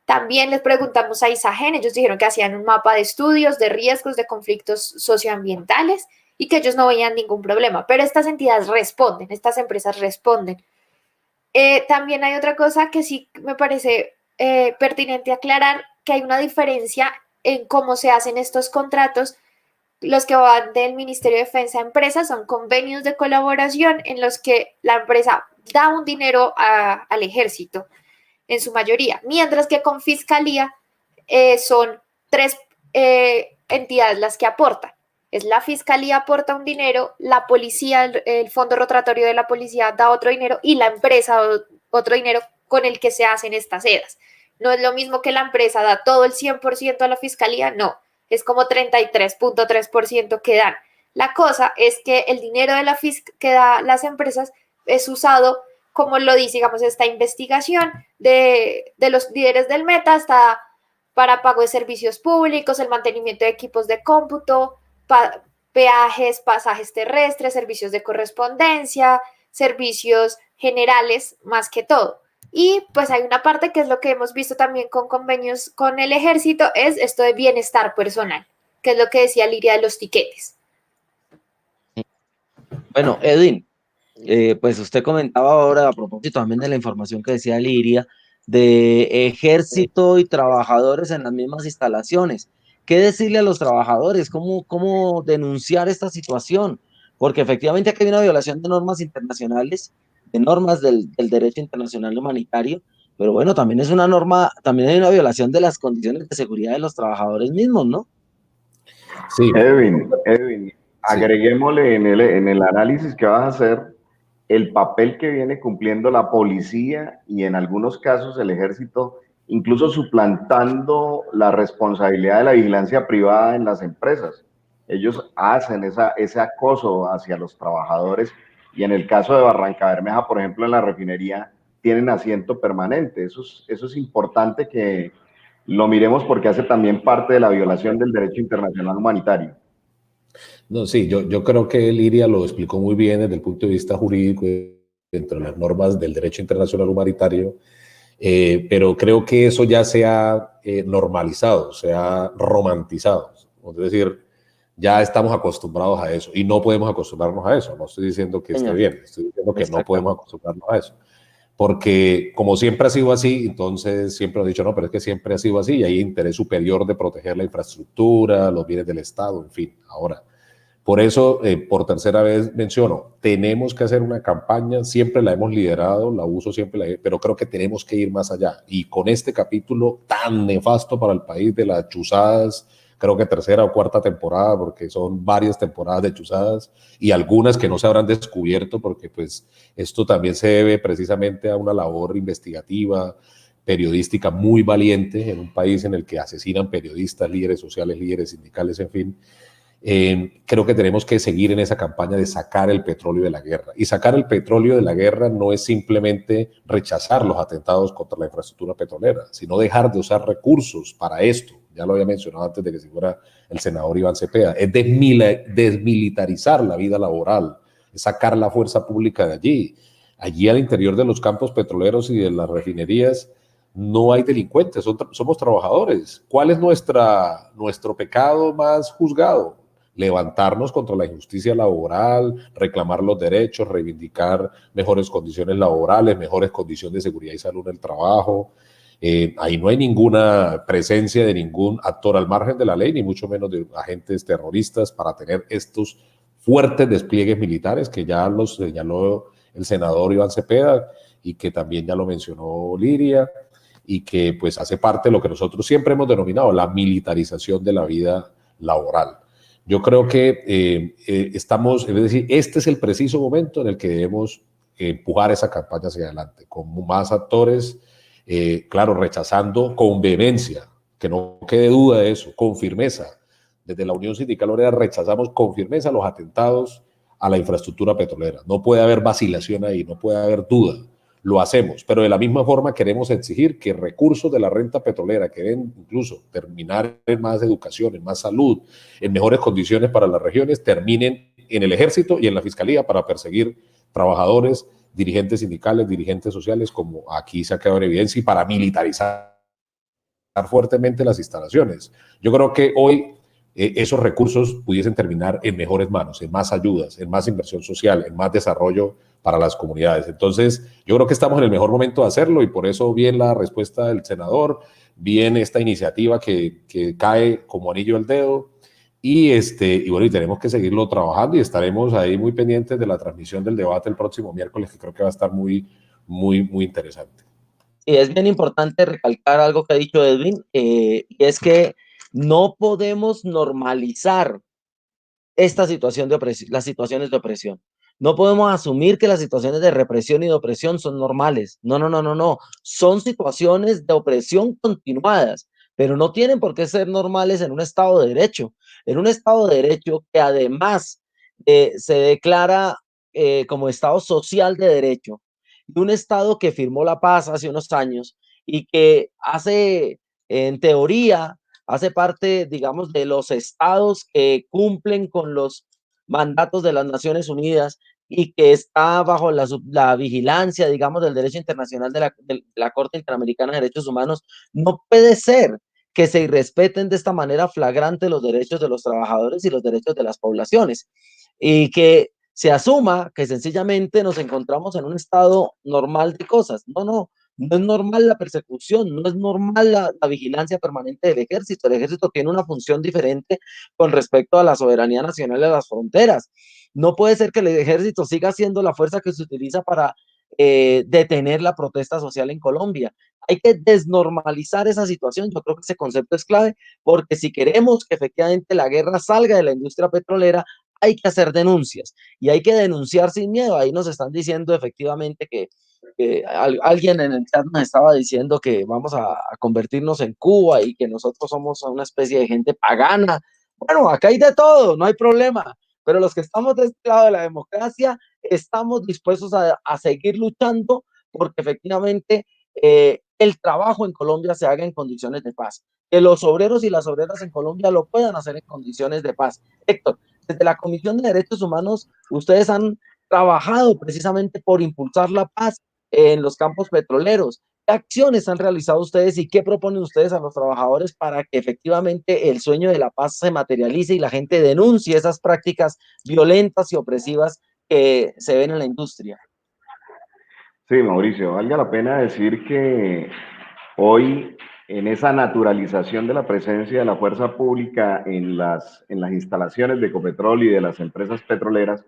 También les preguntamos a Isagen, ellos dijeron que hacían un mapa de estudios de riesgos de conflictos socioambientales y que ellos no veían ningún problema, pero estas entidades responden, estas empresas responden. También hay otra cosa que sí me parece pertinente aclarar, que hay una diferencia en cómo se hacen estos contratos. Los que van del Ministerio de Defensa a empresas son convenios de colaboración en los que la empresa da un dinero al Ejército, en su mayoría, mientras que con Fiscalía son tres entidades las que aportan. Es la Fiscalía aporta un dinero, la policía, el fondo rotatorio de la policía da otro dinero, y la empresa otro dinero con el que se hacen estas sedas. No es lo mismo que la empresa da todo el 100% a la Fiscalía, no, es como 33.3% que dan. La cosa es que el dinero de la que da las empresas es usado, como lo dice, digamos, esta investigación de los líderes del Meta, hasta para pago de servicios públicos, el mantenimiento de equipos de cómputo, peajes, pasajes terrestres, servicios de correspondencia, servicios generales, más que todo. Y pues hay una parte que es lo que hemos visto también con convenios con el Ejército, es esto de bienestar personal, que es lo que decía Liria de los tiquetes.
Bueno, Edwin, pues usted comentaba ahora, a propósito también de la información que decía Liria, de Ejército y trabajadores en las mismas instalaciones. ¿Qué decirle a los trabajadores? ¿Cómo denunciar esta situación? Porque efectivamente aquí hay una violación de normas internacionales, de normas del derecho internacional humanitario, pero bueno, también es una norma, también hay una violación de las condiciones de seguridad de los trabajadores mismos, ¿no?
Sí.
Edwin, agreguémosle en el análisis que vas a hacer el papel que viene cumpliendo la policía y en algunos casos el Ejército, incluso suplantando la responsabilidad de la vigilancia privada en las empresas. Ellos hacen ese acoso hacia los trabajadores, y en el caso de Barrancabermeja, por ejemplo, en la refinería, tienen asiento permanente. Eso es importante que lo miremos porque hace también parte de la violación del derecho internacional humanitario.
No, sí, yo creo que Liria lo explicó muy bien desde el punto de vista jurídico, dentro de las normas del derecho internacional humanitario, pero creo que eso ya se ha normalizado, se ha romantizado. Es decir, ya estamos acostumbrados a eso y no podemos acostumbrarnos a eso. No estoy diciendo que esté
Señor,
bien, estoy diciendo que no podemos
exactamente.
acostumbrarnos a eso. Porque como siempre ha sido así, entonces siempre he dicho, no, pero es que siempre ha sido así y hay interés superior de proteger la infraestructura, los bienes del Estado, en fin. Ahora, por eso, por tercera vez menciono, tenemos que hacer una campaña, siempre la hemos liderado, la uso siempre, pero creo que tenemos que ir más allá. Y con este capítulo tan nefasto para el país de las chuzadas, creo que tercera o cuarta temporada, porque son varias temporadas de chuzadas y algunas que no se habrán descubierto, porque pues esto también se debe precisamente a una labor investigativa, periodística muy valiente en un país en el que asesinan periodistas, líderes sociales, líderes sindicales, en fin. Creo que tenemos que seguir en esa campaña de sacar el petróleo de la guerra. Y sacar el petróleo de la guerra no es simplemente rechazar los atentados contra la infraestructura petrolera, sino dejar de usar recursos para esto. Ya lo había mencionado antes de que se fuera el senador Iván Cepeda. Es desmilitarizar la vida laboral, es sacar la fuerza pública de allí. Allí al interior de los campos petroleros y de las refinerías no hay delincuentes, somos trabajadores. ¿Cuál es nuestro pecado más juzgado? Levantarnos contra la injusticia laboral, reclamar los derechos, reivindicar mejores condiciones laborales, mejores condiciones de seguridad y salud en el trabajo. Ahí no hay ninguna presencia de ningún actor al margen de la ley, ni mucho menos de agentes terroristas para tener estos fuertes despliegues militares que ya los señaló el senador Iván Cepeda y que también ya lo mencionó Liria y que pues hace parte de lo que nosotros siempre hemos denominado la militarización de la vida laboral. Yo creo que estamos, es decir, este es el preciso momento en el que debemos empujar esa campaña hacia adelante, con más actores, claro, rechazando con vehemencia, que no quede duda de eso, con firmeza. Desde la Unión Sindical Obrera rechazamos con firmeza los atentados a la infraestructura petrolera. No puede haber vacilación ahí, no puede haber duda. Lo hacemos, pero de la misma forma queremos exigir que recursos de la renta petrolera que deben incluso terminar en más educación, en más salud, en mejores condiciones para las regiones, terminen en el ejército y en la fiscalía para perseguir trabajadores, dirigentes sindicales, dirigentes sociales, como aquí se ha quedado en evidencia, y para militarizar fuertemente las instalaciones. Yo creo que hoy esos recursos pudiesen terminar en mejores manos, en más ayudas, en más inversión social, en más desarrollo para las comunidades. Entonces, yo creo que estamos en el mejor momento de hacerlo y por eso bien la respuesta del senador, bien esta iniciativa que cae como anillo al dedo y bueno, y tenemos que seguirlo trabajando y estaremos ahí muy pendientes de la transmisión del debate el próximo miércoles, que creo que va a estar muy interesante.
Y es bien importante recalcar algo que ha dicho Edwin, y es que no podemos normalizar esta situación de opresión, las situaciones de opresión. No podemos asumir que las situaciones de represión y de opresión son normales. No, no, no, no, no. Son situaciones de opresión continuadas, pero no tienen por qué ser normales en un Estado de Derecho. En un Estado de Derecho que además se declara como Estado social de derecho, y un Estado que firmó la paz hace unos años y que hace, en teoría, hace parte, digamos, de los estados que cumplen con los mandatos de las Naciones Unidas y que está bajo la vigilancia, digamos, del derecho internacional de la Corte Interamericana de Derechos Humanos. No puede ser que se irrespeten de esta manera flagrante los derechos de los trabajadores y los derechos de las poblaciones y que se asuma que sencillamente nos encontramos en un estado normal de cosas. No, no, no es normal la persecución, no es normal la vigilancia permanente del ejército. El ejército tiene una función diferente con respecto a la soberanía nacional de las fronteras. No puede ser que el ejército siga siendo la fuerza que se utiliza para detener la protesta social en Colombia. Hay que desnormalizar esa situación. Yo creo que ese concepto es clave porque si queremos que efectivamente la guerra salga de la industria petrolera, hay que hacer denuncias y hay que denunciar sin miedo. Ahí nos están diciendo efectivamente que alguien en el chat nos estaba diciendo que vamos a convertirnos en Cuba y que nosotros somos una especie de gente pagana. Bueno, acá hay de todo, no hay problema, pero los que estamos de este lado de la democracia estamos dispuestos a seguir luchando porque efectivamente el trabajo en Colombia se haga en condiciones de paz, que los obreros y las obreras en Colombia lo puedan hacer en condiciones de paz. Héctor, desde la Comisión de Derechos Humanos, ustedes han trabajado precisamente por impulsar la paz en los campos petroleros. ¿Qué acciones han realizado ustedes y qué proponen ustedes a los trabajadores para que efectivamente el sueño de la paz se materialice y la gente denuncie esas prácticas violentas y opresivas que se ven en la industria?
Sí, Mauricio, valga la pena decir que hoy, en esa naturalización de la presencia de la fuerza pública en las instalaciones de Ecopetrol y de las empresas petroleras,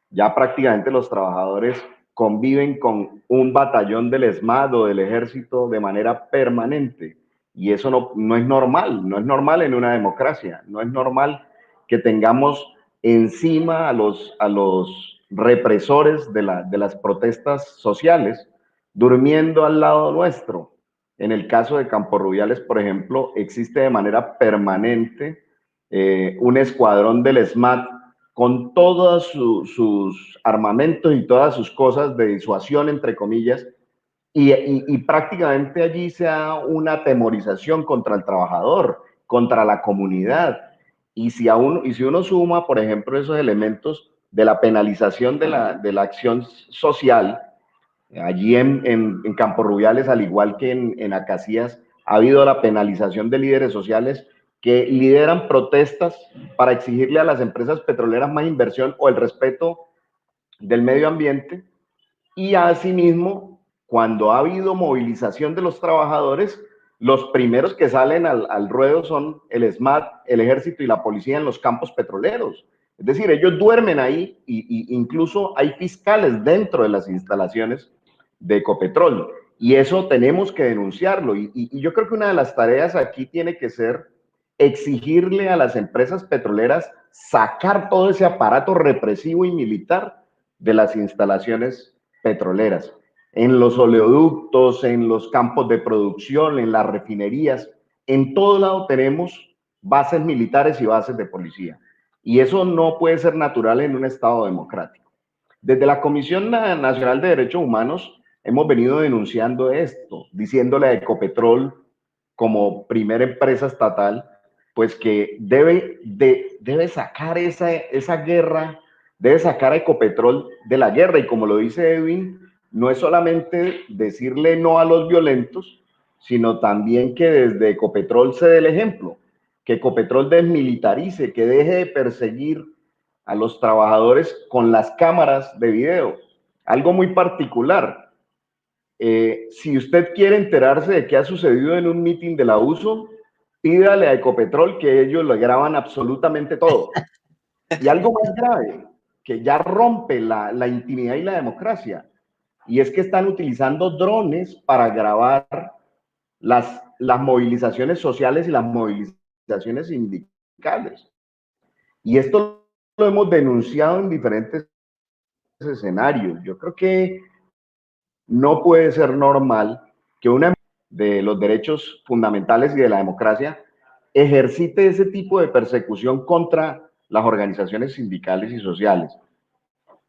ya prácticamente los trabajadores conviven con un batallón del ESMAD o del ejército de manera permanente. Y eso no es normal, no es normal en una democracia, no es normal que tengamos encima a los represores de las protestas sociales durmiendo al lado nuestro. En el caso de Campo Rubiales, por ejemplo, existe de manera permanente un escuadrón del ESMAD con todos sus armamentos y todas sus cosas de disuasión, entre comillas, y prácticamente allí se da una atemorización contra el trabajador, contra la comunidad. Y si uno suma, por ejemplo, esos elementos de la penalización de la acción social, allí en Campo Rubiales, al igual que en Acacías, ha habido la penalización de líderes sociales que lideran protestas para exigirle a las empresas petroleras más inversión o el respeto del medio ambiente. Y asimismo, cuando ha habido movilización de los trabajadores, los primeros que salen al ruedo son el ESMAD, el ejército y la policía en los campos petroleros. Es decir, ellos duermen ahí y incluso hay fiscales dentro de las instalaciones de Ecopetrol. Y eso tenemos que denunciarlo. Y yo creo que una de las tareas aquí tiene que ser exigirle a las empresas petroleras sacar todo ese aparato represivo y militar de las instalaciones petroleras, en los oleoductos, en los campos de producción, en las refinerías, en todo lado tenemos bases militares y bases de policía. Y eso no puede ser natural en un Estado democrático. Desde la Comisión Nacional de Derechos Humanos hemos venido denunciando esto, diciéndole a Ecopetrol como primera empresa estatal, pues que debe sacar esa guerra, debe sacar a Ecopetrol de la guerra. Y como lo dice Edwin, no es solamente decirle no a los violentos, sino también que desde Ecopetrol se dé el ejemplo, que Ecopetrol desmilitarice, que deje de perseguir a los trabajadores con las cámaras de video. Algo muy particular. Si usted quiere enterarse de qué ha sucedido en un mitin de la USO, pídale a Ecopetrol que ellos lo graban absolutamente todo. Y algo más grave, que ya rompe la intimidad y la democracia, y es que están utilizando drones para grabar las movilizaciones sociales y las movilizaciones sindicales. Y esto lo hemos denunciado en diferentes escenarios. Yo creo que no puede ser normal que una de los derechos fundamentales y de la democracia ejercite ese tipo de persecución contra las organizaciones sindicales y sociales.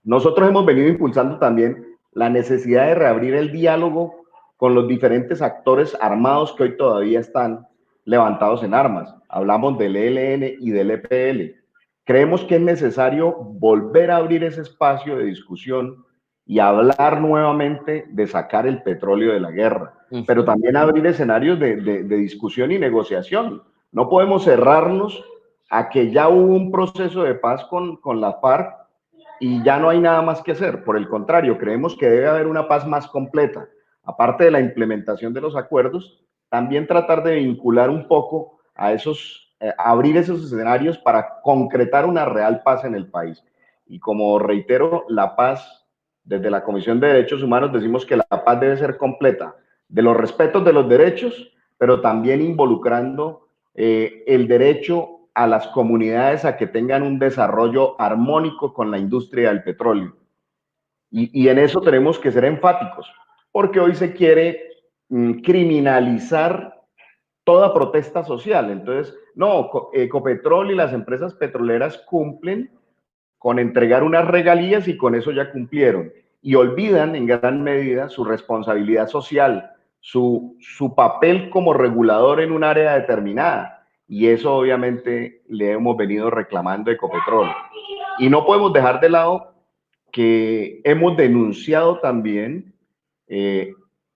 Nosotros hemos venido impulsando también la necesidad de reabrir el diálogo con los diferentes actores armados que hoy todavía están levantados en armas. Hablamos del ELN y del EPL. Creemos que es necesario volver a abrir ese espacio de discusión y hablar nuevamente de sacar el petróleo de la guerra, pero también abrir escenarios de discusión y negociación. No podemos cerrarnos a que ya hubo un proceso de paz con la FARC y ya no hay nada más que hacer. Por el contrario, creemos que debe haber una paz más completa. Aparte de la implementación de los acuerdos, también tratar de vincular un poco a abrir esos escenarios para concretar una real paz en el país. Y como reitero, la paz, desde la Comisión de Derechos Humanos decimos que la paz debe ser completa, de los respetos de los derechos, pero también involucrando el derecho a las comunidades a que tengan un desarrollo armónico con la industria del petróleo. Y en eso tenemos que ser enfáticos, porque hoy se quiere criminalizar toda protesta social. Entonces, no, Ecopetrol y las empresas petroleras cumplen con entregar unas regalías y con eso ya cumplieron. Y olvidan en gran medida su responsabilidad social, su papel como regulador en un área determinada. Y eso obviamente le hemos venido reclamando a Ecopetrol. Y no podemos dejar de lado que hemos denunciado también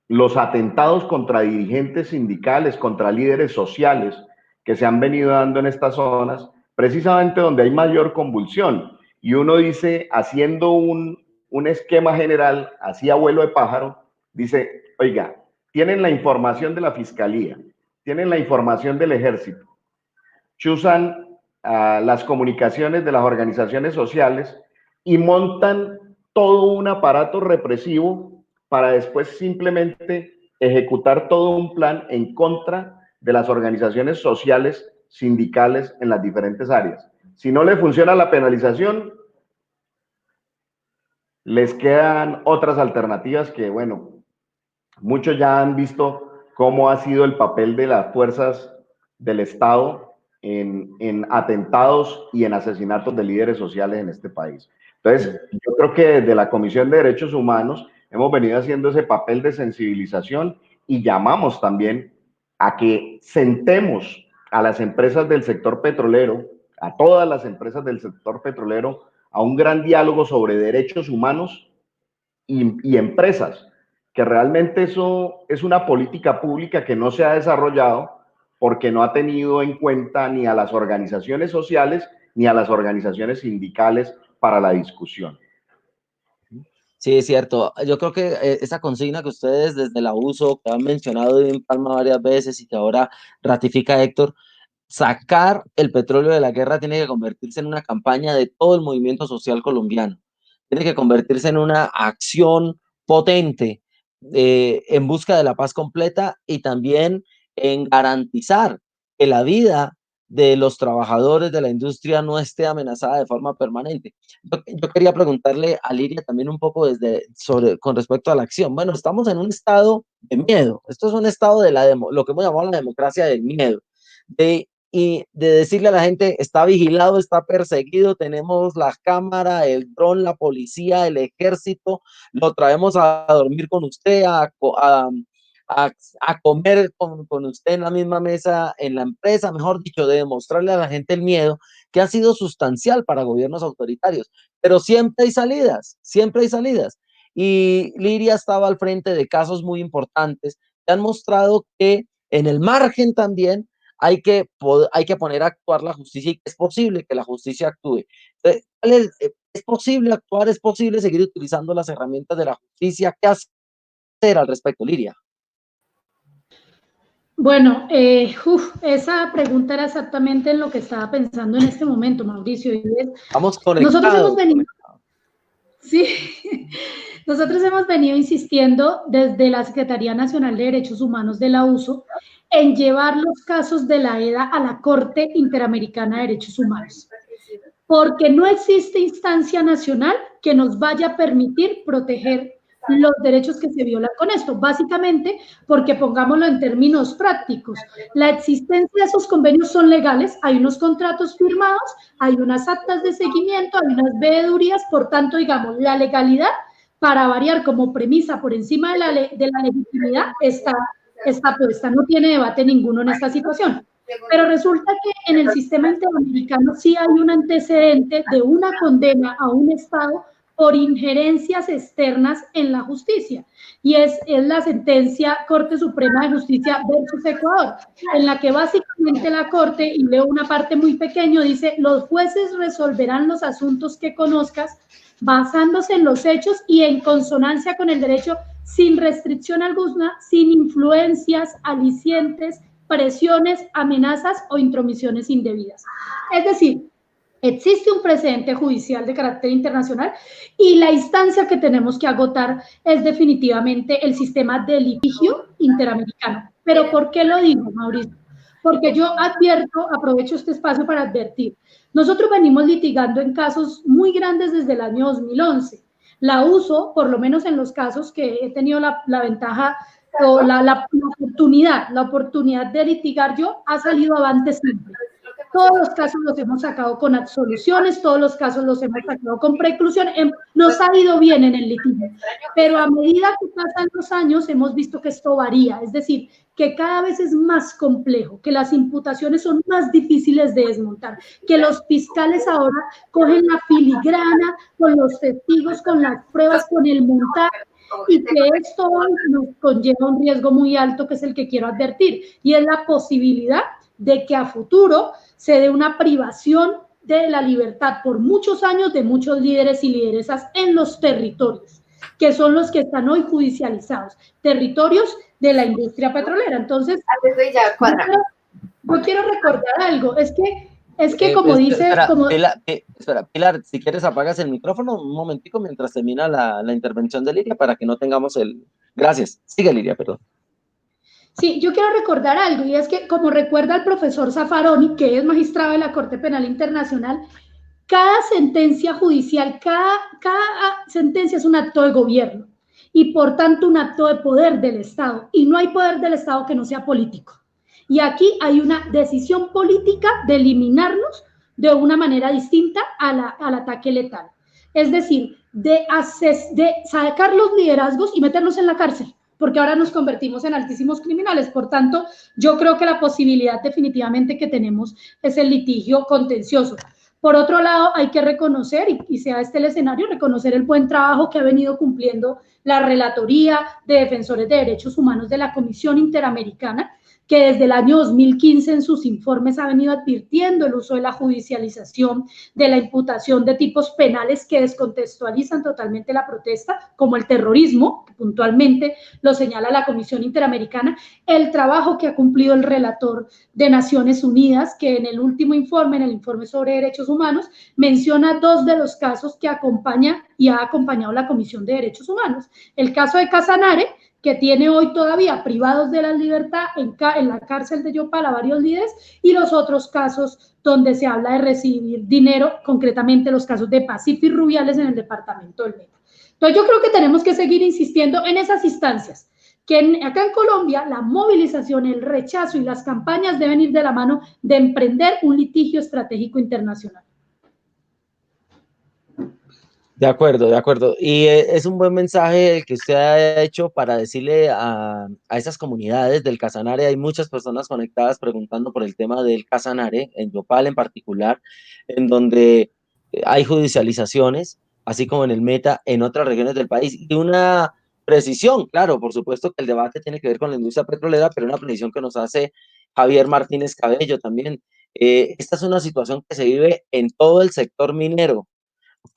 los atentados contra dirigentes sindicales, contra líderes sociales que se han venido dando en estas zonas, precisamente donde hay mayor convulsión. Y uno dice, haciendo un esquema general, así a vuelo de pájaro, dice, oiga, tienen la información de la Fiscalía, tienen la información del Ejército, chuzan las comunicaciones de las organizaciones sociales y montan todo un aparato represivo para después simplemente ejecutar todo un plan en contra de las organizaciones sociales, sindicales en las diferentes áreas. Si no le funciona la penalización, les quedan otras alternativas que, bueno, muchos ya han visto cómo ha sido el papel de las fuerzas del Estado en atentados y en asesinatos de líderes sociales en este país. Entonces, yo creo que desde la Comisión de Derechos Humanos hemos venido haciendo ese papel de sensibilización y llamamos también a que sentemos a las empresas del sector petrolero, a todas las empresas del sector petrolero, a un gran diálogo sobre derechos humanos y empresas, que realmente eso es una política pública que no se ha desarrollado porque no ha tenido en cuenta ni a las organizaciones sociales ni a las organizaciones sindicales para la discusión.
Sí, es cierto. Yo creo que esa consigna que ustedes desde la USO, que han mencionado en Palma varias veces y que ahora ratifica Héctor, sacar el petróleo de la guerra tiene que convertirse en una campaña de todo el movimiento social colombiano. Tiene que convertirse en una acción potente en busca de la paz completa y también en garantizar que la vida de los trabajadores de la industria no esté amenazada de forma permanente. Yo quería preguntarle a Liria también un poco con respecto a la acción. Bueno, estamos en un estado de miedo. Esto es un estado de lo que hemos llamado la democracia del miedo. Y de decirle a la gente, está vigilado, está perseguido, tenemos la cámara, el dron, la policía, el ejército, lo traemos a dormir con usted, a comer con usted en la misma mesa en la empresa, mejor dicho, de demostrarle a la gente el miedo que ha sido sustancial para gobiernos autoritarios. Pero siempre hay salidas, siempre hay salidas. Y Liria estaba al frente de casos muy importantes que han mostrado que en el margen también hay que poner a actuar la justicia y que es posible que la justicia actúe. ¿Es posible actuar? ¿Es posible seguir utilizando las herramientas de la justicia? ¿Qué hacer al respecto, Liria?
Bueno, esa pregunta era exactamente en lo que estaba pensando en este momento, Mauricio.
Vamos conectados.
Nosotros hemos venido, sí, nosotros hemos venido insistiendo desde la Secretaría Nacional de Derechos Humanos de la USO en llevar los casos de la EDA a la Corte Interamericana de Derechos Humanos, porque no existe instancia nacional que nos vaya a permitir proteger los derechos que se violan con esto, básicamente porque, pongámoslo en términos prácticos, la existencia de esos convenios son legales, hay unos contratos firmados, hay unas actas de seguimiento, hay unas veedurías, por tanto, digamos, la legalidad, para variar como premisa por encima de la legitimidad, está puesta, no tiene debate ninguno en esta situación. Pero resulta que en el sistema interamericano sí hay un antecedente de una condena a un Estado por injerencias externas en la justicia, y es la sentencia Corte Suprema de Justicia versus Ecuador, en la que básicamente la Corte, y leo una parte muy pequeña, dice: los jueces resolverán los asuntos que conozcas basándose en los hechos y en consonancia con el derecho, sin restricción alguna, sin influencias, alicientes, presiones, amenazas o intromisiones indebidas. Es decir, existe un precedente judicial de carácter internacional y la instancia que tenemos que agotar es definitivamente el sistema de litigio interamericano. ¿Pero por qué lo digo, Mauricio? Porque yo aprovecho este espacio para advertir. Nosotros venimos litigando en casos muy grandes desde el año 2011. La USO, por lo menos en los casos que he tenido la ventaja o la oportunidad de litigar yo, ha salido avante siempre. Todos los casos los hemos sacado con absoluciones, todos los casos los hemos sacado con preclusión, nos ha ido bien en el litigio, pero a medida que pasan los años hemos visto que esto varía, es decir, que cada vez es más complejo, que las imputaciones son más difíciles de desmontar, que los fiscales ahora cogen la filigrana con los testigos, con las pruebas, con el montaje, y que esto nos conlleva un riesgo muy alto, que es el que quiero advertir, y es la posibilidad de que a futuro se dé una privación de la libertad por muchos años de muchos líderes y lideresas en los territorios, que son los que están hoy judicializados, territorios de la industria petrolera. Entonces, yo quiero recordar algo, es que como dice...
Espera, Pilar, si quieres apagas el micrófono un momentico mientras termina la intervención de Liria para que no tengamos el... Gracias. Sigue, Liria, perdón.
Sí, yo quiero recordar algo, y es que, como recuerda el profesor Zaffaroni, que es magistrado de la Corte Penal Internacional, cada sentencia judicial, cada sentencia es un acto de gobierno y, por tanto, un acto de poder del Estado. Y no hay poder del Estado que no sea político. Y aquí hay una decisión política de eliminarnos de una manera distinta al ataque letal. Es decir, de sacar los liderazgos y meterlos en la cárcel, porque ahora nos convertimos en altísimos criminales. Por tanto, yo creo que la posibilidad definitivamente que tenemos es el litigio contencioso. Por otro lado, hay que reconocer, y sea este el escenario, reconocer el buen trabajo que ha venido cumpliendo la Relatoría de Defensores de Derechos Humanos de la Comisión Interamericana, que desde el año 2015 en sus informes ha venido advirtiendo el uso de la judicialización, de la imputación de tipos penales que descontextualizan totalmente la protesta, como el terrorismo, que puntualmente lo señala la Comisión Interamericana, el trabajo que ha cumplido el relator de Naciones Unidas, que en el último informe, en el informe sobre derechos humanos, menciona 2 de los casos que acompaña y ha acompañado la Comisión de Derechos Humanos. El caso de Casanare, que tiene hoy todavía privados de la libertad en la cárcel de Yopal varios líderes, y los otros casos donde se habla de recibir dinero, concretamente los casos de Pacific Rubiales en el departamento del Meta. Entonces yo creo que tenemos que seguir insistiendo en esas instancias, que acá en Colombia la movilización, el rechazo y las campañas deben ir de la mano de emprender un litigio estratégico internacional.
De acuerdo, de acuerdo. Y es un buen mensaje el que usted ha hecho para decirle a esas comunidades del Casanare. Hay muchas personas conectadas preguntando por el tema del Casanare, en Yopal en particular, en donde hay judicializaciones, así como en el Meta, en otras regiones del país. Y una precisión, claro, por supuesto que el debate tiene que ver con la industria petrolera, pero una precisión que nos hace Javier Martínez Cabello también. Esta es una situación que se vive en todo el sector minero,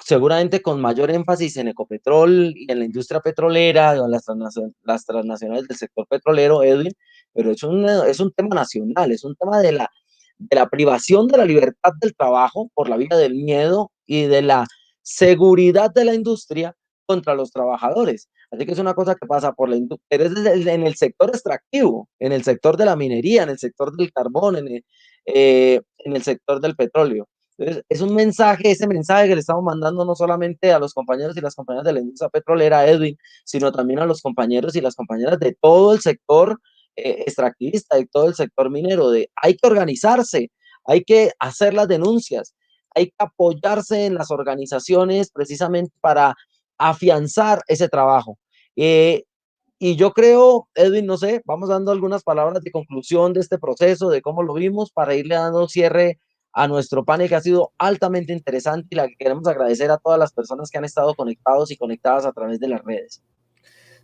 seguramente con mayor énfasis en Ecopetrol y en la industria petrolera, o en las transnacionales del sector petrolero, Edwin, pero es un tema nacional, es un tema de la privación de la libertad del trabajo por la vía del miedo y de la seguridad de la industria contra los trabajadores. Así que es una cosa que pasa por la industria, pero es en el sector extractivo, en el sector de la minería, en el sector del carbón, en el sector del petróleo. Entonces, es un mensaje, ese mensaje que le estamos mandando no solamente a los compañeros y las compañeras de la industria petrolera, Edwin, sino también a los compañeros y las compañeras de todo el sector extractivista, de todo el sector minero, de hay que organizarse, hay que hacer las denuncias, hay que apoyarse en las organizaciones precisamente para afianzar ese trabajo. Y yo creo, Edwin, no sé, vamos dando algunas palabras de conclusión de este proceso, de cómo lo vimos, para irle dando cierre a nuestro panel, que ha sido altamente interesante y la que queremos agradecer a todas las personas que han estado conectados y conectadas a través de las redes.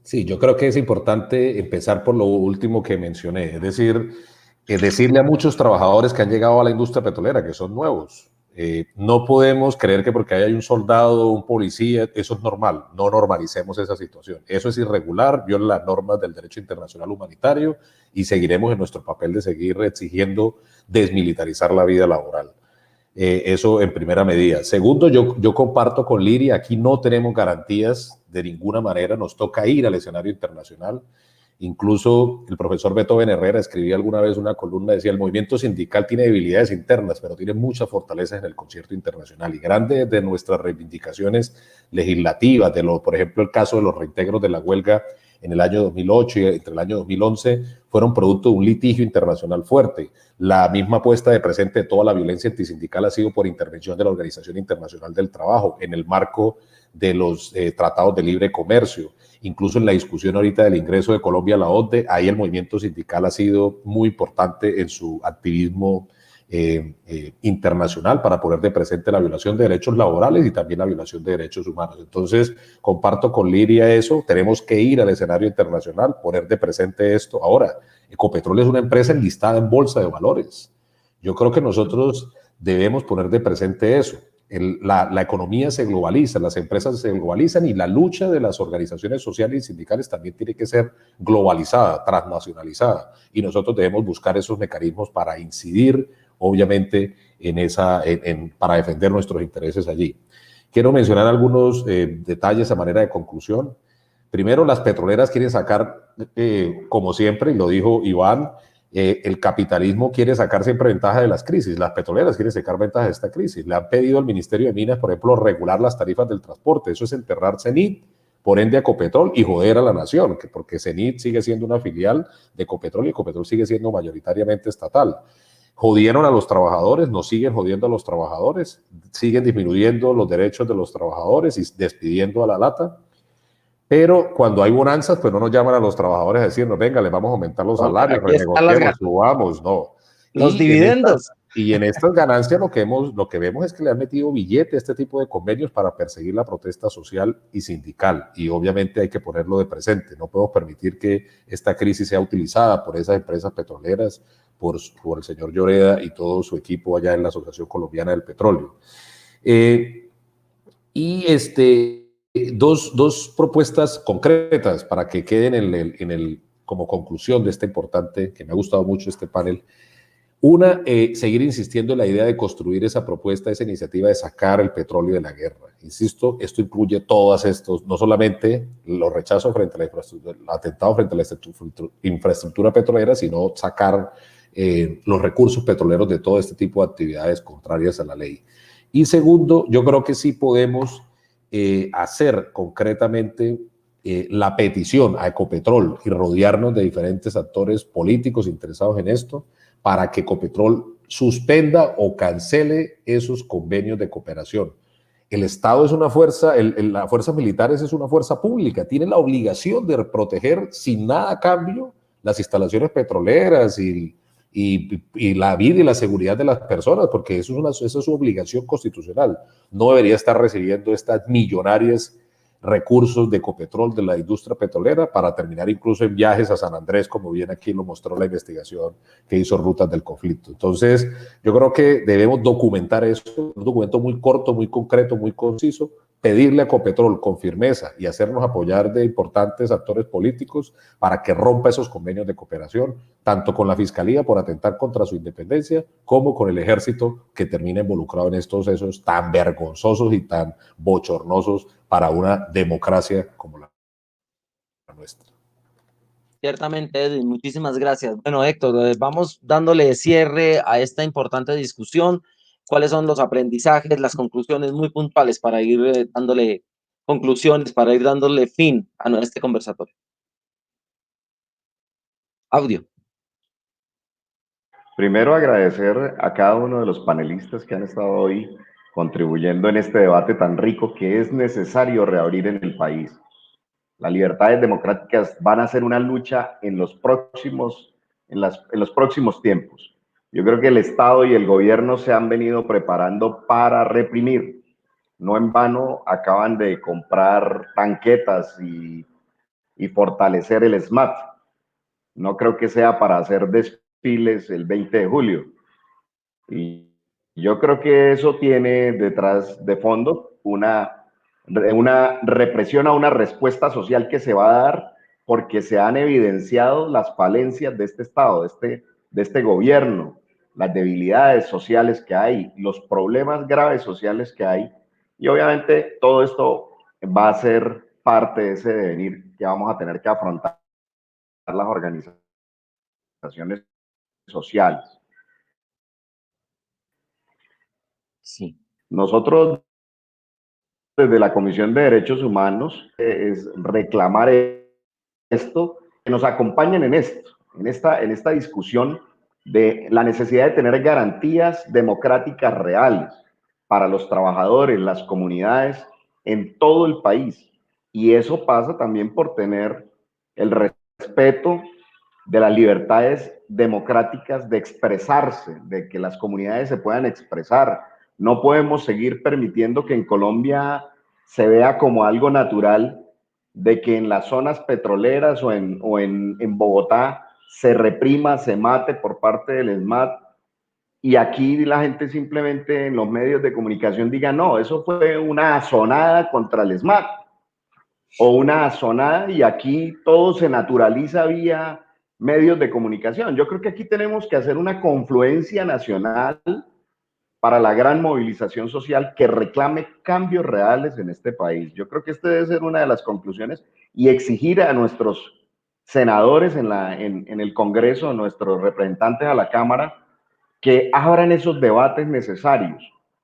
Sí, yo creo que es importante empezar por lo último que mencioné, es decir, decirle a muchos trabajadores que han llegado a la industria petrolera, que son nuevos, no podemos creer que porque hay un soldado, un policía, eso es normal. No normalicemos esa situación. Eso es irregular, viola las normas del derecho internacional humanitario y seguiremos en nuestro papel de seguir exigiendo desmilitarizar la vida laboral. Eso en primera medida. Segundo, yo comparto con Liria, aquí no tenemos garantías de ninguna manera, nos toca ir al escenario internacional. Incluso el profesor Beethoven Herrera escribía alguna vez una columna, decía, el movimiento sindical tiene debilidades internas, pero tiene muchas fortalezas en el concierto internacional. Y grandes de nuestras reivindicaciones legislativas, por ejemplo, el caso de los reintegros de la huelga en el año 2008 y entre el año 2011 fueron producto de un litigio internacional fuerte. La misma puesta de presente de toda la violencia antisindical ha sido por intervención de la Organización Internacional del Trabajo en el marco de los tratados de libre comercio. Incluso en la discusión ahorita del ingreso de Colombia a la OCDE, ahí el movimiento sindical ha sido muy importante en su activismo internacional para poner de presente la violación de derechos laborales y también la violación de derechos humanos. Entonces, comparto con Liria eso, tenemos que ir al escenario internacional, poner de presente esto. Ahora, Ecopetrol es una empresa enlistada en bolsa de valores. Yo creo que nosotros debemos poner de presente eso. La economía se globaliza, las empresas se globalizan y la lucha de las organizaciones sociales y sindicales también tiene que ser globalizada, transnacionalizada. Y nosotros debemos buscar esos mecanismos para incidir, obviamente, para defender nuestros intereses allí. Quiero mencionar algunos detalles a manera de conclusión. Primero, las petroleras quieren sacar, como siempre, y lo dijo Iván, el capitalismo quiere sacar siempre ventaja de las crisis. Las petroleras quieren sacar ventaja de esta crisis. Le han pedido al Ministerio de Minas, por ejemplo, regular las tarifas del transporte. Eso es enterrar Cenit, por ende a Ecopetrol, y joder a la nación, porque Cenit sigue siendo una filial de Ecopetrol y Ecopetrol sigue siendo mayoritariamente estatal. Jodieron a los trabajadores, nos siguen jodiendo a los trabajadores, siguen disminuyendo los derechos de los trabajadores y despidiendo a la lata. Pero cuando hay bonanzas, pues no nos llaman a los trabajadores a decirnos, venga, les vamos a aumentar los salarios, renegociemos, subamos, no.
Los dividendos.
Y en estas ganancias lo que vemos es que le han metido billete a este tipo de convenios para perseguir la protesta social y sindical. Y obviamente hay que ponerlo de presente. No podemos permitir que esta crisis sea utilizada por esas empresas petroleras, por el señor Lloreda y todo su equipo allá en la Asociación Colombiana del Petróleo. Dos propuestas concretas para que queden como conclusión de este importante, que me ha gustado mucho este panel. Una, seguir insistiendo en la idea de construir esa propuesta, esa iniciativa de sacar el petróleo de la guerra. Insisto, esto incluye todas estos, no solamente los rechazos frente a la infraestructura, el atentado frente a la infraestructura petrolera, sino sacar los recursos petroleros de todo este tipo de actividades contrarias a la ley. Y segundo, yo creo que sí podemos hacer concretamente la petición a Ecopetrol y rodearnos de diferentes actores políticos interesados en esto para que Ecopetrol suspenda o cancele esos convenios de cooperación. El Estado es una fuerza, las fuerzas militares es una fuerza pública, tiene la obligación de proteger sin nada a cambio las instalaciones petroleras y la vida y la seguridad de las personas, porque eso es su obligación constitucional. No debería estar recibiendo estas millonarias recursos de Ecopetrol, de la industria petrolera, para terminar incluso en viajes a San Andrés, como bien aquí lo mostró la investigación que hizo Rutas del Conflicto. Entonces, yo creo que debemos documentar eso, un documento muy corto, muy concreto, muy conciso, pedirle a Ecopetrol con firmeza y hacernos apoyar de importantes actores políticos para que rompa esos convenios de cooperación, tanto con la Fiscalía por atentar contra su independencia, como con el Ejército que termina involucrado en estos hechos tan vergonzosos y tan bochornosos para una democracia como la nuestra.
Ciertamente, Edwin, muchísimas gracias. Bueno, Héctor, vamos dándole cierre a esta importante discusión. ¿Cuáles son los aprendizajes, las conclusiones muy puntuales para ir dándole conclusiones, para ir dándole fin a este conversatorio? Audio.
Primero, agradecer a cada uno de los panelistas que han estado hoy contribuyendo en este debate tan rico que es necesario reabrir en el país. Las libertades democráticas van a ser una lucha en los próximos tiempos. Yo creo que el Estado y el gobierno se han venido preparando para reprimir. No en vano acaban de comprar tanquetas y fortalecer el SMAT. No creo que sea para hacer desfiles el 20 de julio. Y yo creo que eso tiene detrás de fondo una represión a una respuesta social que se va a dar porque se han evidenciado las falencias de este Estado, de este gobierno, las debilidades sociales que hay, los problemas graves sociales que hay. Y obviamente todo esto va a ser parte de ese devenir que vamos a tener que afrontar las organizaciones sociales.
Sí.
Nosotros, desde la Comisión de Derechos Humanos, es reclamar esto, que nos acompañen en esto, en esta discusión de la necesidad de tener garantías democráticas reales para los trabajadores, las comunidades en todo el país. Y eso pasa también por tener el respeto de las libertades democráticas de expresarse, de que las comunidades se puedan expresar. No podemos seguir permitiendo que en Colombia se vea como algo natural de que en las zonas petroleras o en Bogotá se reprima, se mate por parte del ESMAD, y aquí la gente simplemente en los medios de comunicación diga, no, eso fue una azonada contra el ESMAD, o una azonada, y aquí todo se naturaliza vía medios de comunicación. Yo creo que aquí tenemos que hacer una confluencia nacional para la gran movilización social que reclame cambios reales en este país. Yo creo que esta debe ser una de las conclusiones, y exigir a nuestros senadores en el Congreso, nuestros representantes a la Cámara, que abran esos debates necesarios.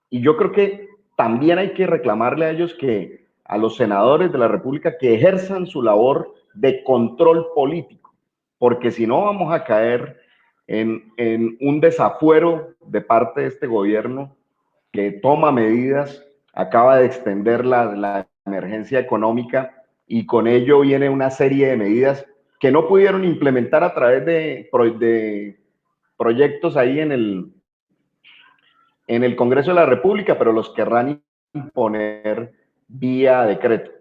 Y yo creo que también hay que reclamarle a ellos, que a los senadores de la República, que ejerzan su labor de control político, porque si no vamos a caer en un desafuero de parte de este gobierno que toma medidas, acaba de extender la emergencia económica, y con ello viene una serie de medidas que no pudieron implementar a través de proyectos ahí en el Congreso de la República, pero los querrán imponer vía decreto.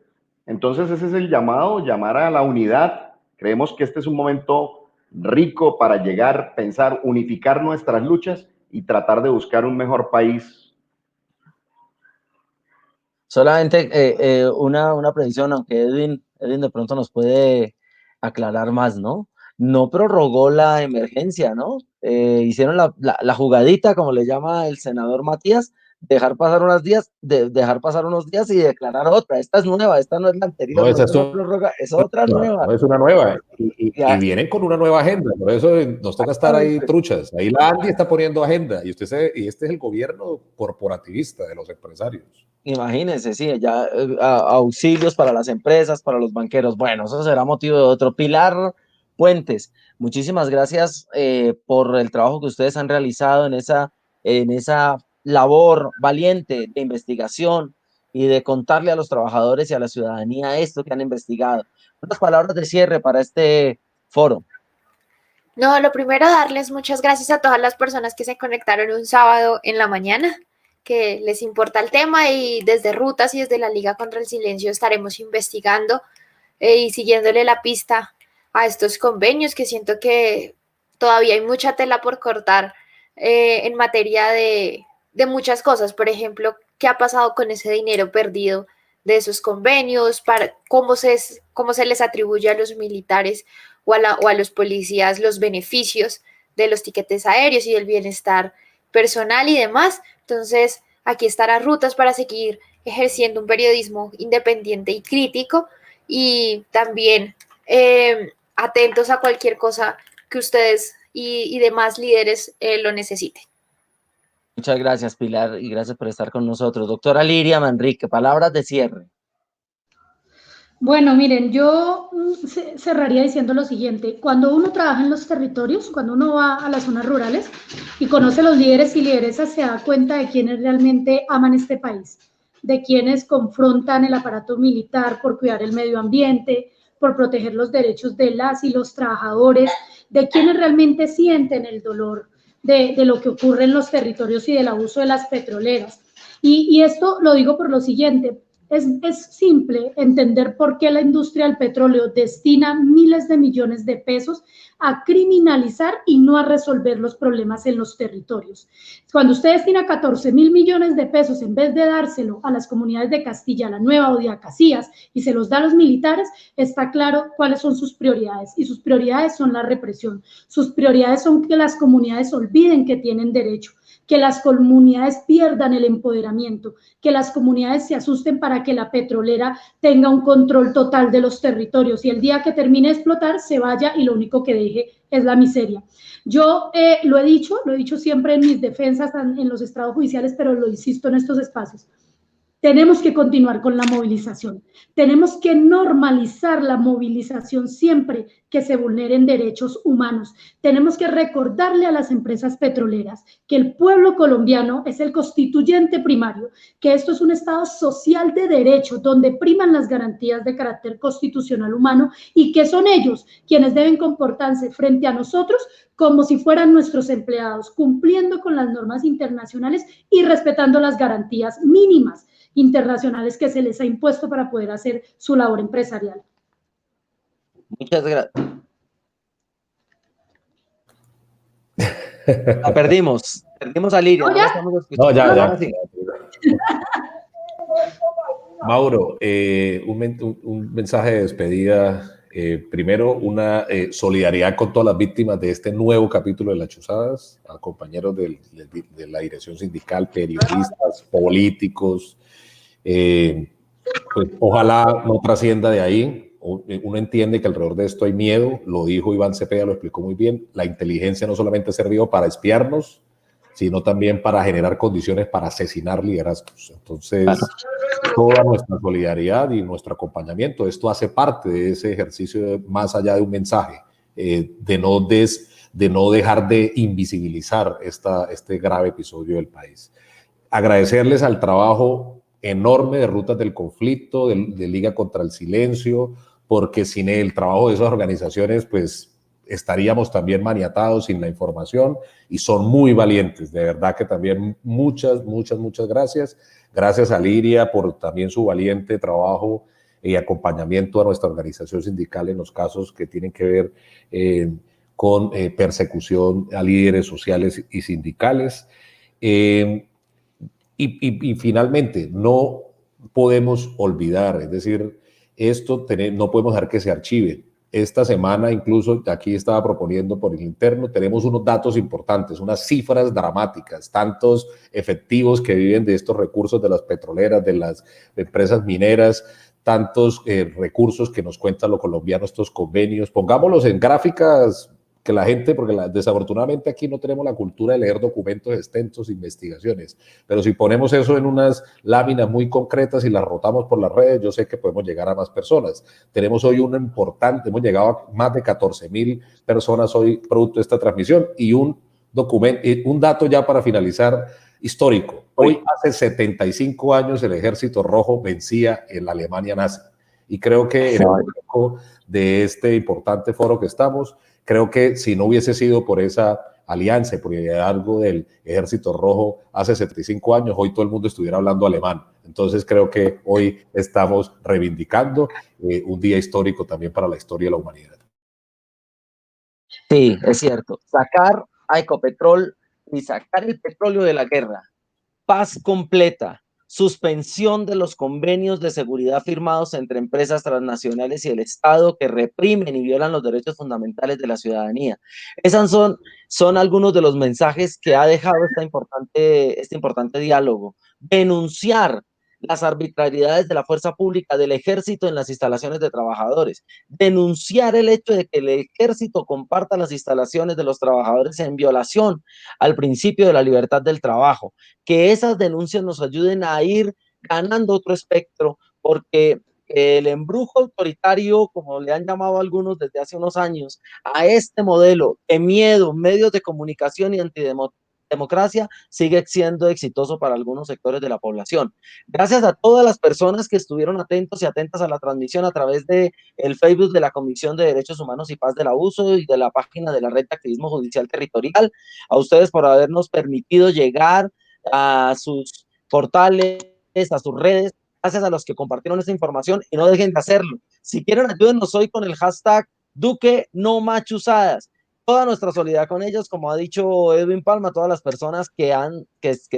Entonces ese es el llamar a la unidad. Creemos que este es un momento rico para llegar, pensar, unificar nuestras luchas y tratar de buscar un mejor país.
Solamente una precisión, aunque Edwin de pronto nos puede aclarar más, ¿no? No prorrogó la emergencia, ¿no? Hicieron la jugadita, como le llama el senador Matías, dejar pasar unos días y declarar otra. Esta es nueva, esta no es la anterior,
No,
no
esa
es una prórroga, es otra nueva.
No es una nueva. Y vienen con una nueva agenda. Por eso nos toca estar ahí truchas. Ahí la ANDI está poniendo agenda. Y este es el gobierno corporativista de los empresarios.
Imagínense, sí, ya auxilios para las empresas, para los banqueros. Bueno, eso será motivo de otro. Pilar Puentes, muchísimas gracias por el trabajo que ustedes han realizado en esa labor valiente de investigación y de contarle a los trabajadores y a la ciudadanía esto que han investigado. Unas palabras de cierre para este foro.
No, lo primero, darles muchas gracias a todas las personas que se conectaron un sábado en la mañana, que les importa el tema, y desde Rutas y desde la Liga contra el Silencio estaremos investigando y siguiéndole la pista a estos convenios, que siento que todavía hay mucha tela por cortar en materia de muchas cosas. Por ejemplo, ¿qué ha pasado con ese dinero perdido de esos convenios? ¿Cómo se les atribuye a los militares o a los policías los beneficios de los tiquetes aéreos y del bienestar personal y demás? Entonces, aquí estará Rutas para seguir ejerciendo un periodismo independiente y crítico, y también atentos a cualquier cosa que ustedes y demás líderes lo necesiten.
Muchas gracias, Pilar, y gracias por estar con nosotros. Doctora Liria Manrique, palabras de cierre.
Bueno, miren, yo cerraría diciendo lo siguiente: cuando uno trabaja en los territorios, cuando uno va a las zonas rurales y conoce a los líderes y lideresas, se da cuenta de quienes realmente aman este país, de quienes confrontan el aparato militar por cuidar el medio ambiente, por proteger los derechos de las y los trabajadores, de quienes realmente sienten el dolor de lo que ocurre en los territorios y del abuso de las petroleras. Y esto lo digo por lo siguiente: es simple entender por qué la industria del petróleo destina miles de millones de pesos a criminalizar y no a resolver los problemas en los territorios. Cuando usted destina 14.000 millones de pesos, en vez de dárselo a las comunidades de Castilla la Nueva o de Acacías, y se los da a los militares, está claro cuáles son sus prioridades, y sus prioridades son la represión. Sus prioridades son que las comunidades olviden que tienen derecho, que las comunidades pierdan el empoderamiento, que las comunidades se asusten para que la petrolera tenga un control total de los territorios, y el día que termine de explotar se vaya y lo único que deje es la miseria. Yo lo he dicho siempre en mis defensas, en los estrados judiciales, pero lo insisto en estos espacios. Tenemos que continuar con la movilización. Tenemos que normalizar la movilización siempre que se vulneren derechos humanos. Tenemos que recordarle a las empresas petroleras que el pueblo colombiano es el constituyente primario, que esto es un Estado social de derecho donde priman las garantías de carácter constitucional humano y que son ellos quienes deben comportarse frente a nosotros como si fueran nuestros empleados, cumpliendo con las normas internacionales y respetando las garantías mínimas internacionales que se les ha impuesto para poder hacer su labor empresarial.
Muchas gracias. La perdimos a Liria.
¿No, ya?
No, ya. Mauro, un mensaje de despedida. Primero, una solidaridad con todas las víctimas de este nuevo capítulo de Las Chuzadas, a compañeros de la dirección sindical, periodistas, políticos. Pues, ojalá no trascienda de ahí. Uno entiende que alrededor de esto hay miedo, lo dijo Iván Cepeda, lo explicó muy bien. La inteligencia no solamente ha servido para espiarnos, sino también para generar condiciones para asesinar liderazgos. Entonces, toda nuestra solidaridad y nuestro acompañamiento, esto hace parte de ese ejercicio más allá de un mensaje, de no dejar de invisibilizar este grave episodio del país. Agradecerles al trabajo enorme de Rutas del Conflicto, de Liga contra el Silencio, porque sin el trabajo de esas organizaciones, pues estaríamos también maniatados sin la información, y son muy valientes, de verdad que también muchas gracias. Gracias a Liria por también su valiente trabajo y acompañamiento a nuestra organización sindical en los casos que tienen que ver con persecución a líderes sociales y sindicales. Y finalmente, no podemos olvidar, es decir, esto no podemos dejar que se archive. Esta semana, incluso aquí estaba proponiendo por el interno, tenemos unos datos importantes, unas cifras dramáticas, tantos efectivos que viven de estos recursos de las petroleras, de las empresas mineras, tantos recursos que nos cuentan los colombianos, estos convenios. Pongámoslos en gráficas que la gente, porque desafortunadamente aquí no tenemos la cultura de leer documentos extensos, investigaciones, pero si ponemos eso en unas láminas muy concretas y las rotamos por las redes, yo sé que podemos llegar a más personas. Tenemos hoy hemos llegado a más de 14,000 personas hoy producto de esta transmisión, y un dato ya para finalizar histórico. Hoy hace 75 años el Ejército Rojo vencía en la Alemania nazi, y creo que en el marco de este importante foro que estamos, creo que si no hubiese sido por esa alianza y por el liderazgo del Ejército Rojo hace 75 años, hoy todo el mundo estuviera hablando alemán. Entonces creo que hoy estamos reivindicando un día histórico también para la historia de la humanidad.
Sí, es cierto. Sacar a Ecopetrol y sacar el petróleo de la guerra, paz completa, suspensión de los convenios de seguridad firmados entre empresas transnacionales y el Estado que reprimen y violan los derechos fundamentales de la ciudadanía. Esos son algunos de los mensajes que ha dejado este importante diálogo. Denunciar las arbitrariedades de la fuerza pública, del ejército en las instalaciones de trabajadores, denunciar el hecho de que el ejército comparta las instalaciones de los trabajadores en violación al principio de la libertad del trabajo, que esas denuncias nos ayuden a ir ganando otro espectro, porque el embrujo autoritario, como le han llamado algunos desde hace unos años, a este modelo de miedo, medios de comunicación y antidemocracia, sigue siendo exitoso para algunos sectores de la población. Gracias a todas las personas que estuvieron atentos y atentas a la transmisión a través de el Facebook de la Comisión de Derechos Humanos y Paz del Abuso y de la página de la Red de Activismo Judicial Territorial, a ustedes por habernos permitido llegar a sus portales, a sus redes. Gracias a los que compartieron esta información, y no dejen de hacerlo. Si quieren, ayúdennos hoy con el hashtag Duque No Más Chuzadas. Toda nuestra solidaridad con ellos, como ha dicho Edwin Palma, todas las personas que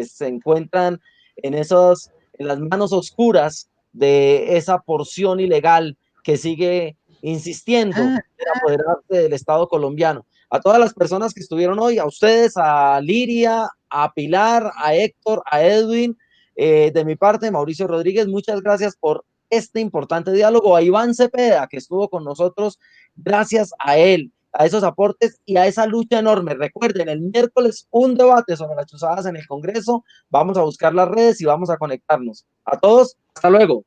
se encuentran en las manos oscuras de esa porción ilegal que sigue insistiendo en apoderarse del Estado colombiano. A todas las personas que estuvieron hoy, a ustedes, a Liria, a Pilar, a Héctor, a Edwin, de mi parte, Mauricio Rodríguez, muchas gracias por este importante diálogo. A Iván Cepeda, que estuvo con nosotros, gracias a él. a esos aportes y a esa lucha enorme. Recuerden, el miércoles un debate sobre las chuzadas en el Congreso. Vamos a buscar las redes y vamos a conectarnos. A todos, hasta luego.